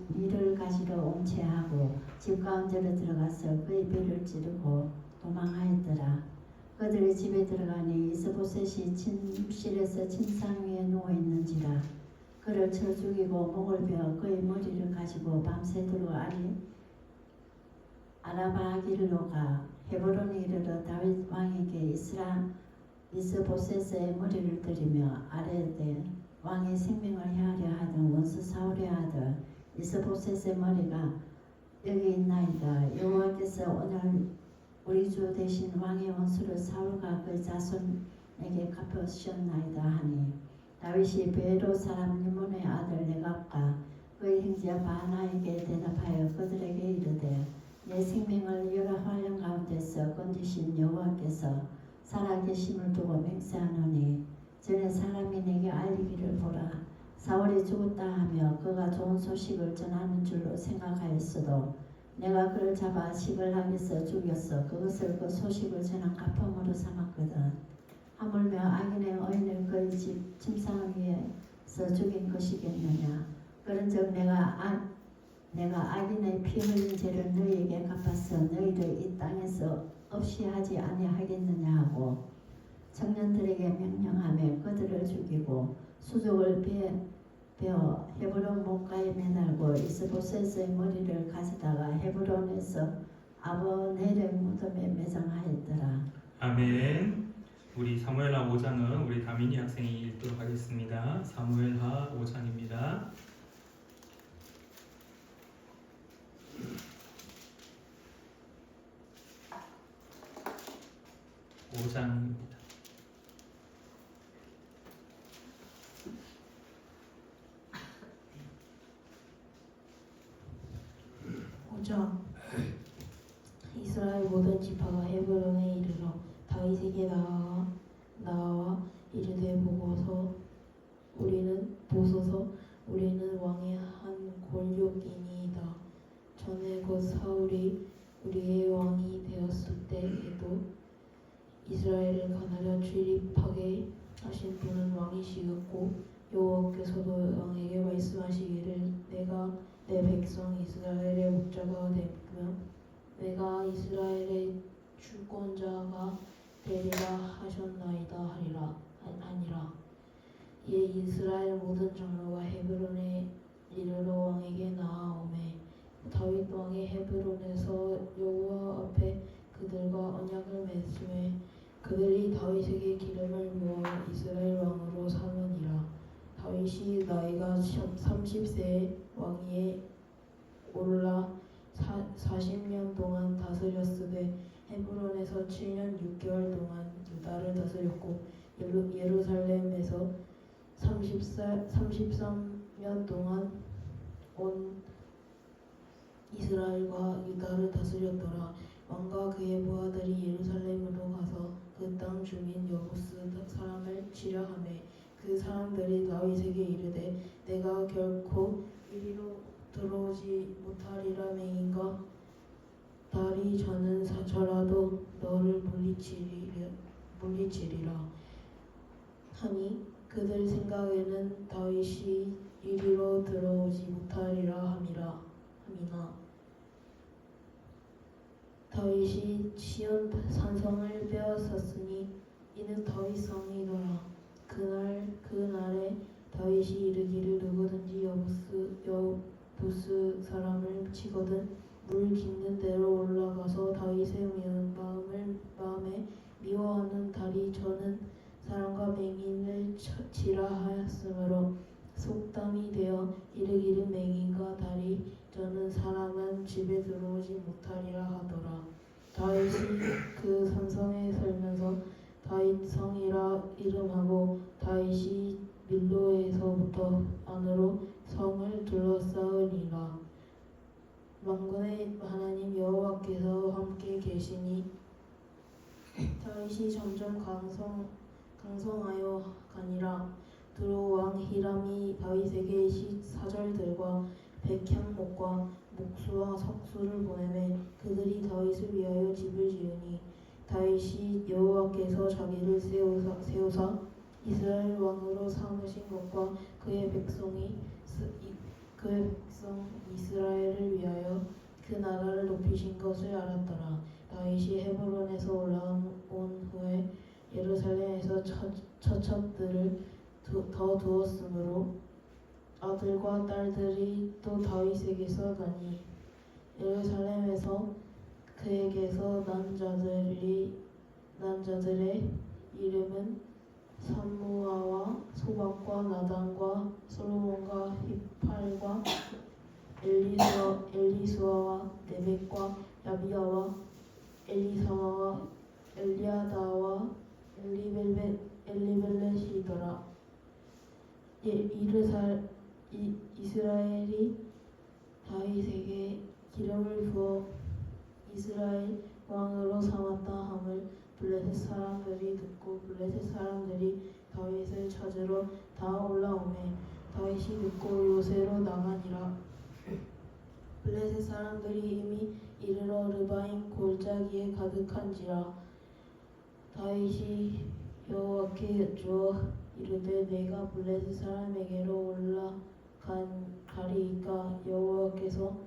밀을 가지러 온 채하고 집 가운데로 들어가서 그의 배를 찌르고 도망하였더라. 그들이 집에 들어가니 이스보셋이 침실에서 침상 위에 누워 있는지라. 그를 쳐 죽이고 목을 베어 그의 머리를 가지고 밤새도록 아라바길로 가 헤브론에 이르러 다윗 왕에게 이스보셋의 머리를 들이며 아뢰되 왕의 생명을 해하려 하던 원수 사울의 아들 이스보셋의 머리가 여기 있나이다. 여호와께서 오늘 우리 주 대신 왕의 원수를 사울과 그 자손에게 갚으셨나이다 하니 다윗이 베에롯 사람 림몬의 아들 레갑과 그의 형제 바나에게 대답하여 그들에게 이르되 내 생명을 여러 환련 가운데서 건지신 여호와께서 살아계심을 두고 맹세하노니 전에 사람이 내게 알리기를 보라. 사울이 죽었다 하며 그가 좋은 소식을 전하는 줄로 생각하였어도 내가 그를 잡아 시글락에서 죽였어. 그것을 그 소식을 전한 가품으로 삼았거든. 하물며 악인의 의인을 그의 집 침상 위에서 죽인 것이겠느냐. 그런즉 내가 악인의 피 흘린 죄를 너희에게 갚아서 너희를 이 땅에서 없이 하지 아니하겠느냐 하고 청년들에게 명령하며 그들을 죽이고 수족을 베어 헤브론 목가에 매달고 이스보셋의 머리를 가져다가 헤브론에서 아브넬의 무덤에 매장하였더라. 아멘. 우리 사무엘하 5장은 우리 다민이 학생이 읽도록 하겠습니다. 사무엘하 5장입니다. 5장입니다. 이스라엘 모든 지파가 헤브론에 이르러 다윗에게 나와 이르되 보소서 우리는 왕의 한 골격이니이다. 전에 곧 사울이 우리의 왕이 되었을 때에도 이스라엘을 가나려 출입하게 하신 분은 왕이시었고 여호와께서도 왕에게 말씀하시기를 내가 내 백성 이스라엘의 목자가 되며 내가 이스라엘의 주권자가 되리라 하셨나이다 하니라. 이에 이스라엘 모든 장로가 헤브론에 이르러 왕에게 나아오매 다윗 왕이 헤브론에서 여호와 앞에 그들과 언약을 맺음에 그들이 다윗에게 기름을 부어 이스라엘 왕으로 삼으니라. 다윗이 나이가 30세에 왕위에 올라 40년 동안 다스렸으되 헤브론에서 7년 6개월 동안 유다를 다스렸고 예루살렘에서 33년 동안 온 이스라엘과 유다를 다스렸더라. 왕과 그의 부하들이 예루살렘으로 가서 그 땅 주민 여부스 사람을 치려하매 그 사람들이 다윗에게 이르되 내가 결코 이리로 들어오지 못하리라 맹인가. 달이 저는 저라도 너를 물리치리라 하니 그들 생각에는 다윗이 이리로 들어오지 못하리라 함이나 다윗이 시온 산성을 빼앗았으니 이는 다윗 성이더라. 그날에 다윗이 이르기를 누구든지 여부스 사람을 치거든 물 깊는 데로 올라가서 다윗의 마음에 미워하는 달이 저는 사람과 맹인을 치라 하였으므로 속담이 되어 이르기를 맹인과 달이 저는 사람은 집에 들어오지 못하리라 하더라. 다윗이 그 산성에 살면서 다윗성이라 이름하고 다윗이 밀로에서부터 안으로 성을 둘러싸으리라. 만군의 하나님 여호와께서 함께 계시니 다윗이 점점 강성하여 가니라. 두로 왕 히람이 다윗에게 사절들과 백향목과 목수와 석수를 보내매 그들이 다윗을 위하여 집을 지으니 다윗이 여호와께서 자기를 세우사 이스라엘 왕으로 삼으신 것과 그의 백성 이스라엘을 위하여 그 나라를 높이신 것을 알았더라. 다윗이 헤브론에서 올라온 후에 예루살렘에서 처첩들을 더 두었으므로 아들과 딸들이 또 다윗에게서 나니 예루살렘에서 그에게서 난 자들의 이름은 삼무아와 소박과 나단과 솔로몬과 휘팔과 엘리수아와 네벡과 야비아와 엘리사마와 엘리아다와 엘리벨렛이더라. 이스라엘이 다윗에게 기름을 부어 이스라엘 왕으로 삼았다 함을 블레셋 사람들이 듣고 블레셋 사람들이 다윗을 찾으러 다 올라오매 다윗이 듣고 요새로 나가니라. 블레셋 사람들이 이미 이르러 르바임 골짜기에 가득한지라. 다윗이 여호와께 여쭈어 이르되 내가 블레셋 사람에게로 올라가리이까 여호와께서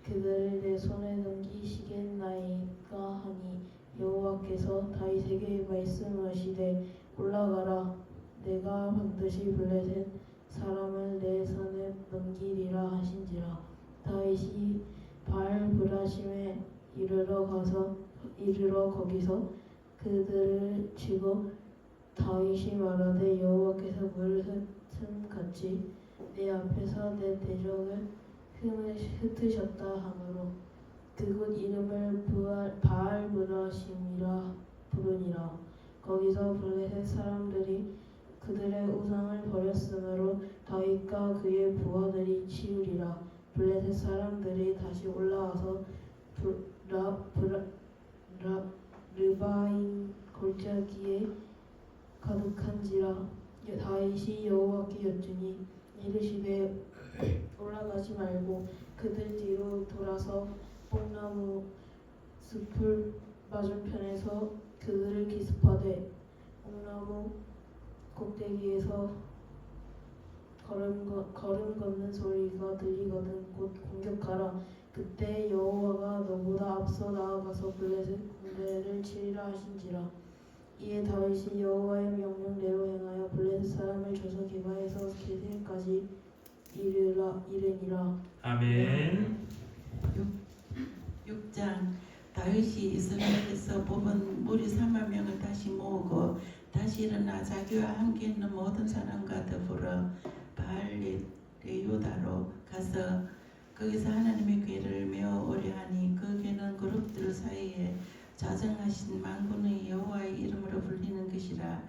그들을 내 손에 넘기시겠나이까 하니 여호와께서 다윗에게 말씀하시되 올라가라 내가 반드시 블레셋 사람을 내 손에 넘기리라 하신지라. 다윗이 바알브라심에 이르러 거기서 그들을 치고 다윗이 말하되 여호와께서 물을 흩은 같이 내 앞에서 내 대적을 흩으셨다 하므로 그곳 이름을 바알브라심이라 부르니라. 거기서 블레셋 사람들이 그들의 우상을 버렸으므로 다윗과 그의 부하들이 치우리라. 블레셋 사람들이 다시 올라와서 르바임 골짜기에 가득한지라. 다윗이 여호와께 여쭈니 이르시되 올라가지 말고 그들 뒤로 돌아서 뽕나무 숲을 맞은편에서 그들을 기습하되 뽕나무 꼭대기에서 걸음 걷는 소리가 들리거든 곧 공격하라. 그때 여호와가 너보다 앞서 나아가서 블레셋 군대를 치리라 하신지라. 이에 다윗이 여호와의 명령대로 행하여 블레셋 사람을 쳐서 게바에서 게셀까지 이르니라. 아멘. 6장 다윗이 이스라엘에서 뽑은 무리 3만 명을 다시 모으고 다시 일어나 자기와 함께 있는 모든 사람과 더불어 바알레유다로 가서 거기서 하나님의 궤를 메어 오래 하니 그 궤는 그룹들 사이에 좌정하신 만군의 여호와의 이름으로 불리는 것이라.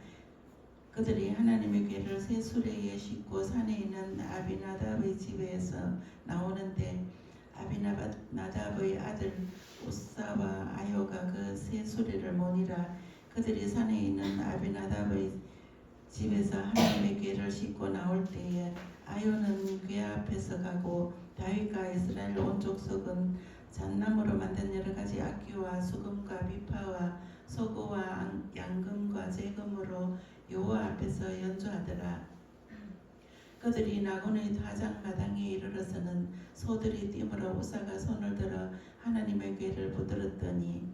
그들이 하나님의 궤를 새 수레에 싣고 산에 있는 아비나답의 집에서 나오는데 아비나답의 아들 우사와 아요가 그 새 수레를 모니라. 그들이 산에 있는 아비나답의 집에서 하나님의 궤를 싣고 나올 때에 아요는 궤 앞에서 가고 다윗과 이스라엘 온 족속은 잣나무로 만든 여러 가지 악기와 수금과 비파와 소고와 양금과 재금으로 여호와 앞에서 연주하더라. 그들이 나곤의 타작마당에 이르러서는 소들이 뛰므로 우사가 손을 들어 하나님의 궤를 붙들었더니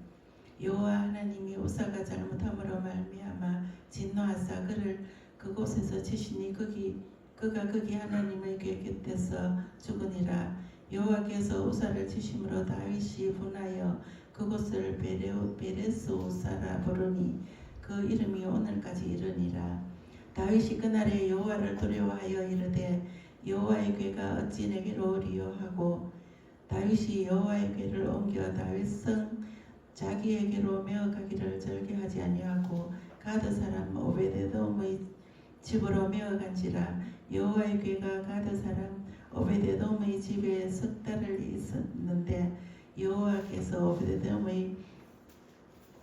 여호와 하나님이 우사가 잘못함으로 말미암아 진노하사 그를 그곳에서 치시니 그가 거기 하나님의 궤 곁에서 죽으니라. 여호와께서 우사를 치심으로 다윗이 분하여 그곳을 베레스 우사라 부르니 그 이름이 오늘까지 이르니라. 다윗이 그날에 여호와를 두려워하여 이르되 여호와의 궤가 어찌 내게로 오리요 하고 다윗이 여호와의 궤를 옮겨 다윗성 자기에게로 메어가기를 절개하지 아니하고 가드 사람 오베데돔의 집으로 메어간지라. 여호와의 궤가 가드 사람 오베데돔의 집에 석 달을 있었는데 여호와께서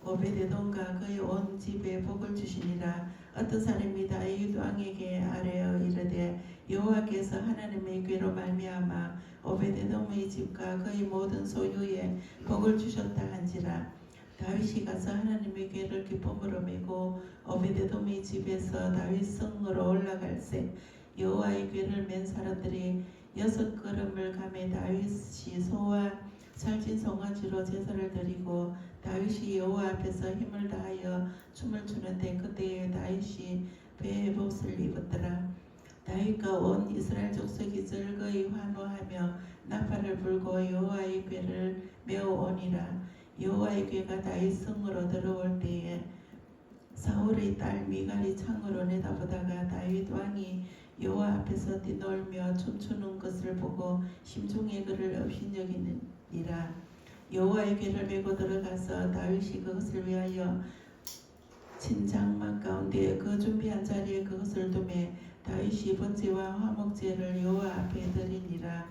오베데돔과 그의 온 집에 복을 주시니라. 어떤 사람이 다윗 왕에게 아뢰어 이르되 여호와께서 하나님의 궤로 말미암아 오베데돔의 집과 그의 모든 소유에 복을 주셨다 한지라. 다윗이 가서 하나님의 궤를 기쁨으로 메고 오베데돔의 집에서 다윗 성으로 올라갈새 여호와의 궤를 맨 사람들이 6걸음을 가매 다윗이 소와 살찐 송아지로 제사를 드리고 다윗이 여호와 앞에서 힘을 다하여 춤을 추는데 그때에 다윗이 배에 옷을 입었더라. 다윗과 온 이스라엘 족속이 즐거이 환호하며 나팔을 불고 여호와의 궤를 메어오니라. 여호와의 궤가 다윗 성으로 들어올 때에 사울의 딸 미갈이 창으로 내다보다가 다윗 왕이 여호와 앞에서 뛰놀며 춤추는 것을 보고 심중에 그를 업신여기니라. 여호와의 궤를 메고 들어가서 다윗이 그것을 위하여 진장막 가운데 그 준비한 자리에 그것을 두매 다윗이 번제와 화목제를 여호와 앞에 드리니라.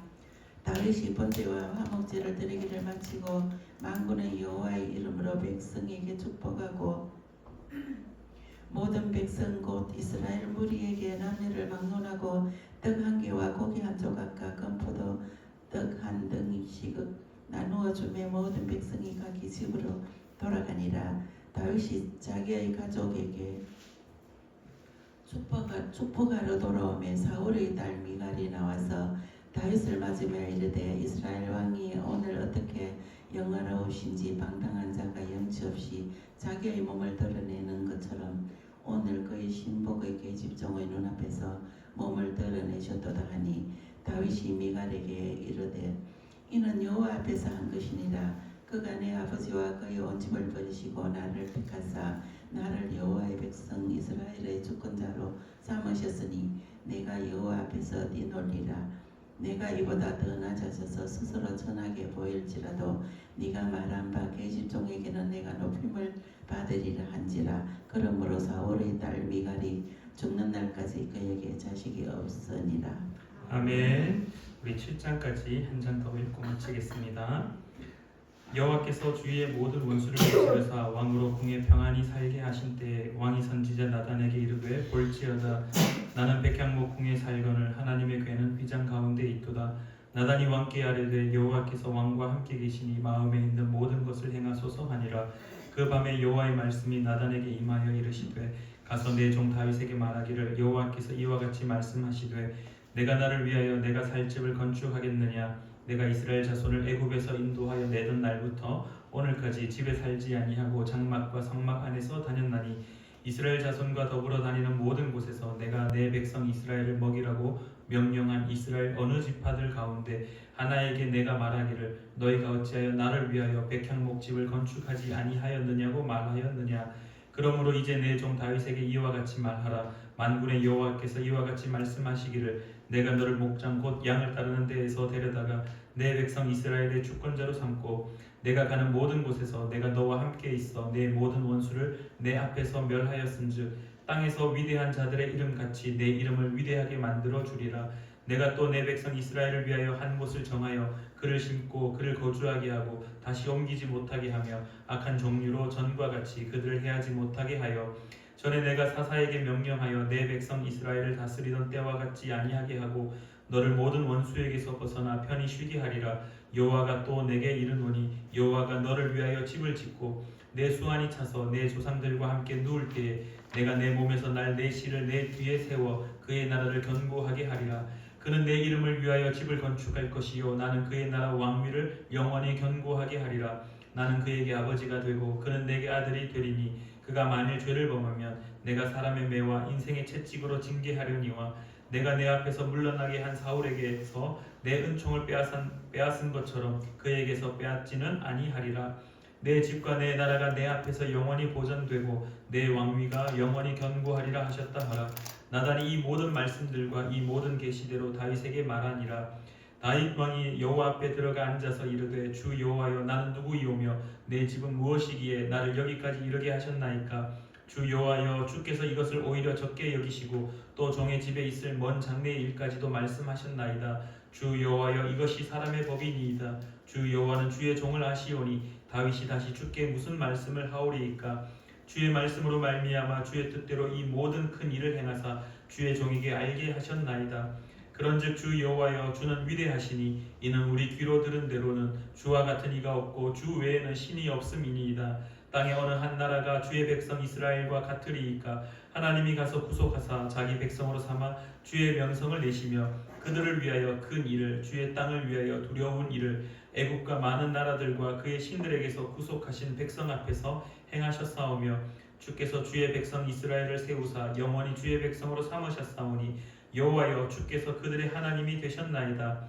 다윗이 번제와 화목제를 드리기를 마치고 만군의 여호와의 이름으로 백성에게 축복하고 모든 백성 곧 이스라엘 무리에게 남녀를 막론하고 떡 한 개와 고기 한 조각과 건포도 떡 한 덩이씩 나누어 주매 모든 백성이 각기 집으로 돌아가니라. 다윗이 자기의 가족에게 축복하러 돌아오매 사울의 딸 미갈이 나와서 다윗을 맞으며 이르되 이스라엘 왕이 오늘 어떻게 영화로우신지 방탕한 자가 염치 없이 자기의 몸을 드러내는 것처럼 오늘 그의 신복의 계집종의 눈앞에서 몸을 드러내셨도다 하니 다윗이 미갈에게 이르되 이는 여호와 앞에서 한 것이니라. 그가 내 아버지와 그의 온 집을 버리시고 나를 택하사 나를 여호와의 백성 이스라엘의 주권자로 삼으셨으니 내가 여호와 앞에서 뛰놀리라. 내가 이보다 더 낮아져서 스스로 천하게 보일지라도 네가 말한 바 계집종에게는 내가 높임을 받으리라 한지라. 그러므로 사울의 딸 미갈이 죽는 날까지 그에게 자식이 없으니라. 아멘. 우리 7장까지 한 장 더 읽고 마치겠습니다. 여호와께서 주위의 모든 원수를 멸시하사 왕으로 궁에 평안히 살게 하신 때에 왕이 선지자 나단에게 이르되 볼지어다 나는 백향목 궁에 살거늘 하나님의 궤는 휘장 가운데 있도다. 나단이 왕께 아뢰되 여호와께서 왕과 함께 계시니 마음에 있는 모든 것을 행하소서 하니라. 그 밤에 여호와의 말씀이 나단에게 임하여 이르시되 가서 내 종 다윗에게 말하기를 여호와께서 이와 같이 말씀하시되 내가 나를 위하여 내가 살 집을 건축하겠느냐. 내가 이스라엘 자손을 애굽에서 인도하여 내던 날부터 오늘까지 집에 살지 아니하고 장막과 성막 안에서 다녔나니 이스라엘 자손과 더불어 다니는 모든 곳에서 내가 내 백성 이스라엘을 먹이라고 명령한 이스라엘 어느 지파들 가운데 하나에게 내가 말하기를 너희가 어찌하여 나를 위하여 백향목 집을 건축하지 아니하였느냐고 말하였느냐. 그러므로 이제 내 종 다윗에게 이와 같이 말하라. 만군의 여호와께서 이와 같이 말씀하시기를 내가 너를 목장 곧 양을 따르는 데에서 데려다가 내 백성 이스라엘의 주권자로 삼고 내가 가는 모든 곳에서 내가 너와 함께 있어 내 모든 원수를 내 앞에서 멸하였은즉 땅에서 위대한 자들의 이름같이 내 이름을 위대하게 만들어 주리라. 내가 또 내 백성 이스라엘을 위하여 한 곳을 정하여 그를 심고 그를 거주하게 하고 다시 옮기지 못하게 하며 악한 종류로 전과 같이 그들을 해하지 못하게 하여 전에 내가 사사에게 명령하여 내 백성 이스라엘을 다스리던 때와 같지 아니하게 하고 너를 모든 원수에게서 벗어나 편히 쉬게 하리라. 여호와가 또 내게 이르노니 여호와가 너를 위하여 집을 짓고 내 수완이 차서 내 조상들과 함께 누울 때에 내가 내 몸에서 날 내 씨를 내 뒤에 세워 그의 나라를 견고하게 하리라. 그는 내 이름을 위하여 집을 건축할 것이요 나는 그의 나라 왕위를 영원히 견고하게 하리라. 나는 그에게 아버지가 되고 그는 내게 아들이 되리니 그가 만일 죄를 범하면 내가 사람의 매와 인생의 채찍으로 징계하려니와 내가 내 앞에서 물러나게 한 사울에게서 내 은총을 빼앗은 것처럼 그에게서 빼앗지는 아니하리라. 내 집과 내 나라가 내 앞에서 영원히 보존되고 내 왕위가 영원히 견고하리라 하셨다 하라. 나단이 이 모든 말씀들과 이 모든 계시대로 다윗에게 말하니라. 다윗 왕이 여호와 앞에 들어가 앉아서 이르되 주 여호와여 나는 누구이오며 내 집은 무엇이기에 나를 여기까지 이르게 하셨나이까. 주 여호와여 주께서 이것을 오히려 적게 여기시고 또 종의 집에 있을 먼 장래의 일까지도 말씀하셨나이다. 주 여호와여 이것이 사람의 법이니이다. 주 여호와는 주의 종을 아시오니 다윗이 다시 주께 무슨 말씀을 하오리이까. 주의 말씀으로 말미암아 주의 뜻대로 이 모든 큰 일을 행하사 주의 종에게 알게 하셨나이다. 그런즉 주 여호와여 주는 위대하시니 이는 우리 귀로 들은 대로는 주와 같은 이가 없고 주 외에는 신이 없음이니이다. 땅의 어느 한 나라가 주의 백성 이스라엘과 같으리이까. 하나님이 가서 구속하사 자기 백성으로 삼아 주의 명성을 내시며 그들을 위하여 큰 일을 주의 땅을 위하여 두려운 일을 애국과 많은 나라들과 그의 신들에게서 구속하신 백성 앞에서 행하셨사오며 주께서 주의 백성 이스라엘을 세우사 영원히 주의 백성으로 삼으셨사오니 여호와여 주께서 그들의 하나님이 되셨나이다.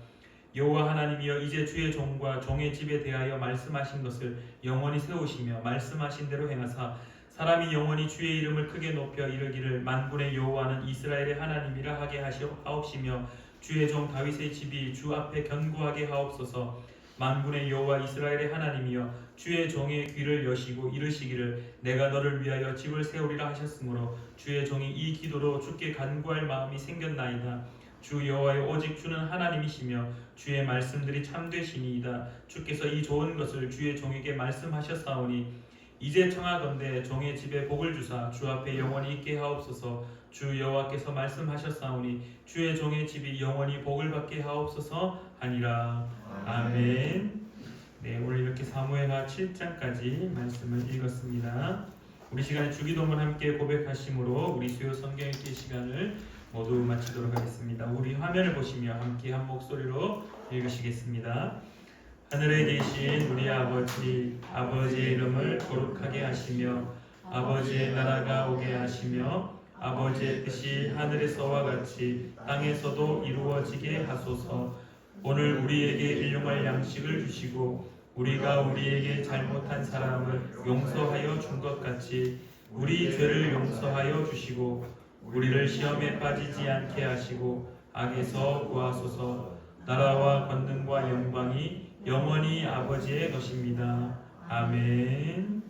여호와 하나님이여 이제 주의 종과 종의 집에 대하여 말씀하신 것을 영원히 세우시며 말씀하신 대로 행하사 사람이 영원히 주의 이름을 크게 높여 이르기를 만군의 여호와는 이스라엘의 하나님이라 하게 하옵시며 주의 종 다윗의 집이 주 앞에 견고하게 하옵소서. 만군의 여호와 이스라엘의 하나님이여 주의 종의 귀를 여시고 이르시기를 내가 너를 위하여 집을 세우리라 하셨으므로 주의 종이 이 기도로 주께 간구할 마음이 생겼나이다. 주 여호와여 오직 주는 하나님이시며 주의 말씀들이 참되시니이다. 주께서 이 좋은 것을 주의 종에게 말씀하셨사오니 이제 청하건대 종의 집에 복을 주사 주 앞에 영원히 있게 하옵소서. 주 여호와께서 말씀하셨사오니 주의 종의 집이 영원히 복을 받게 하옵소서 하니라. 아멘. 네, 오늘 이렇게 사무엘하 7장까지 말씀을 읽었습니다. 우리 시간에 주기도문 함께 고백하심으로 우리 수요 성경 읽기 시간을 모두 마치도록 하겠습니다. 우리 화면을 보시며 함께 한 목소리로 읽으시겠습니다. 하늘에 계신 우리 아버지, 아버지의 이름을 거룩하게 하시며 아버지의 나라가 오게 하시며 아버지의 뜻이 하늘에서와 같이 땅에서도 이루어지게 하소서. 오늘 우리에게 일용할 양식을 주시고 우리가 우리에게 잘못한 사람을 용서하여 준 것 같이 우리 죄를 용서하여 주시고 우리를 시험에 빠지지 않게 하시고 악에서 구하소서. 나라와 권능과 영광이 영원히 아버지의 것입니다. 아멘.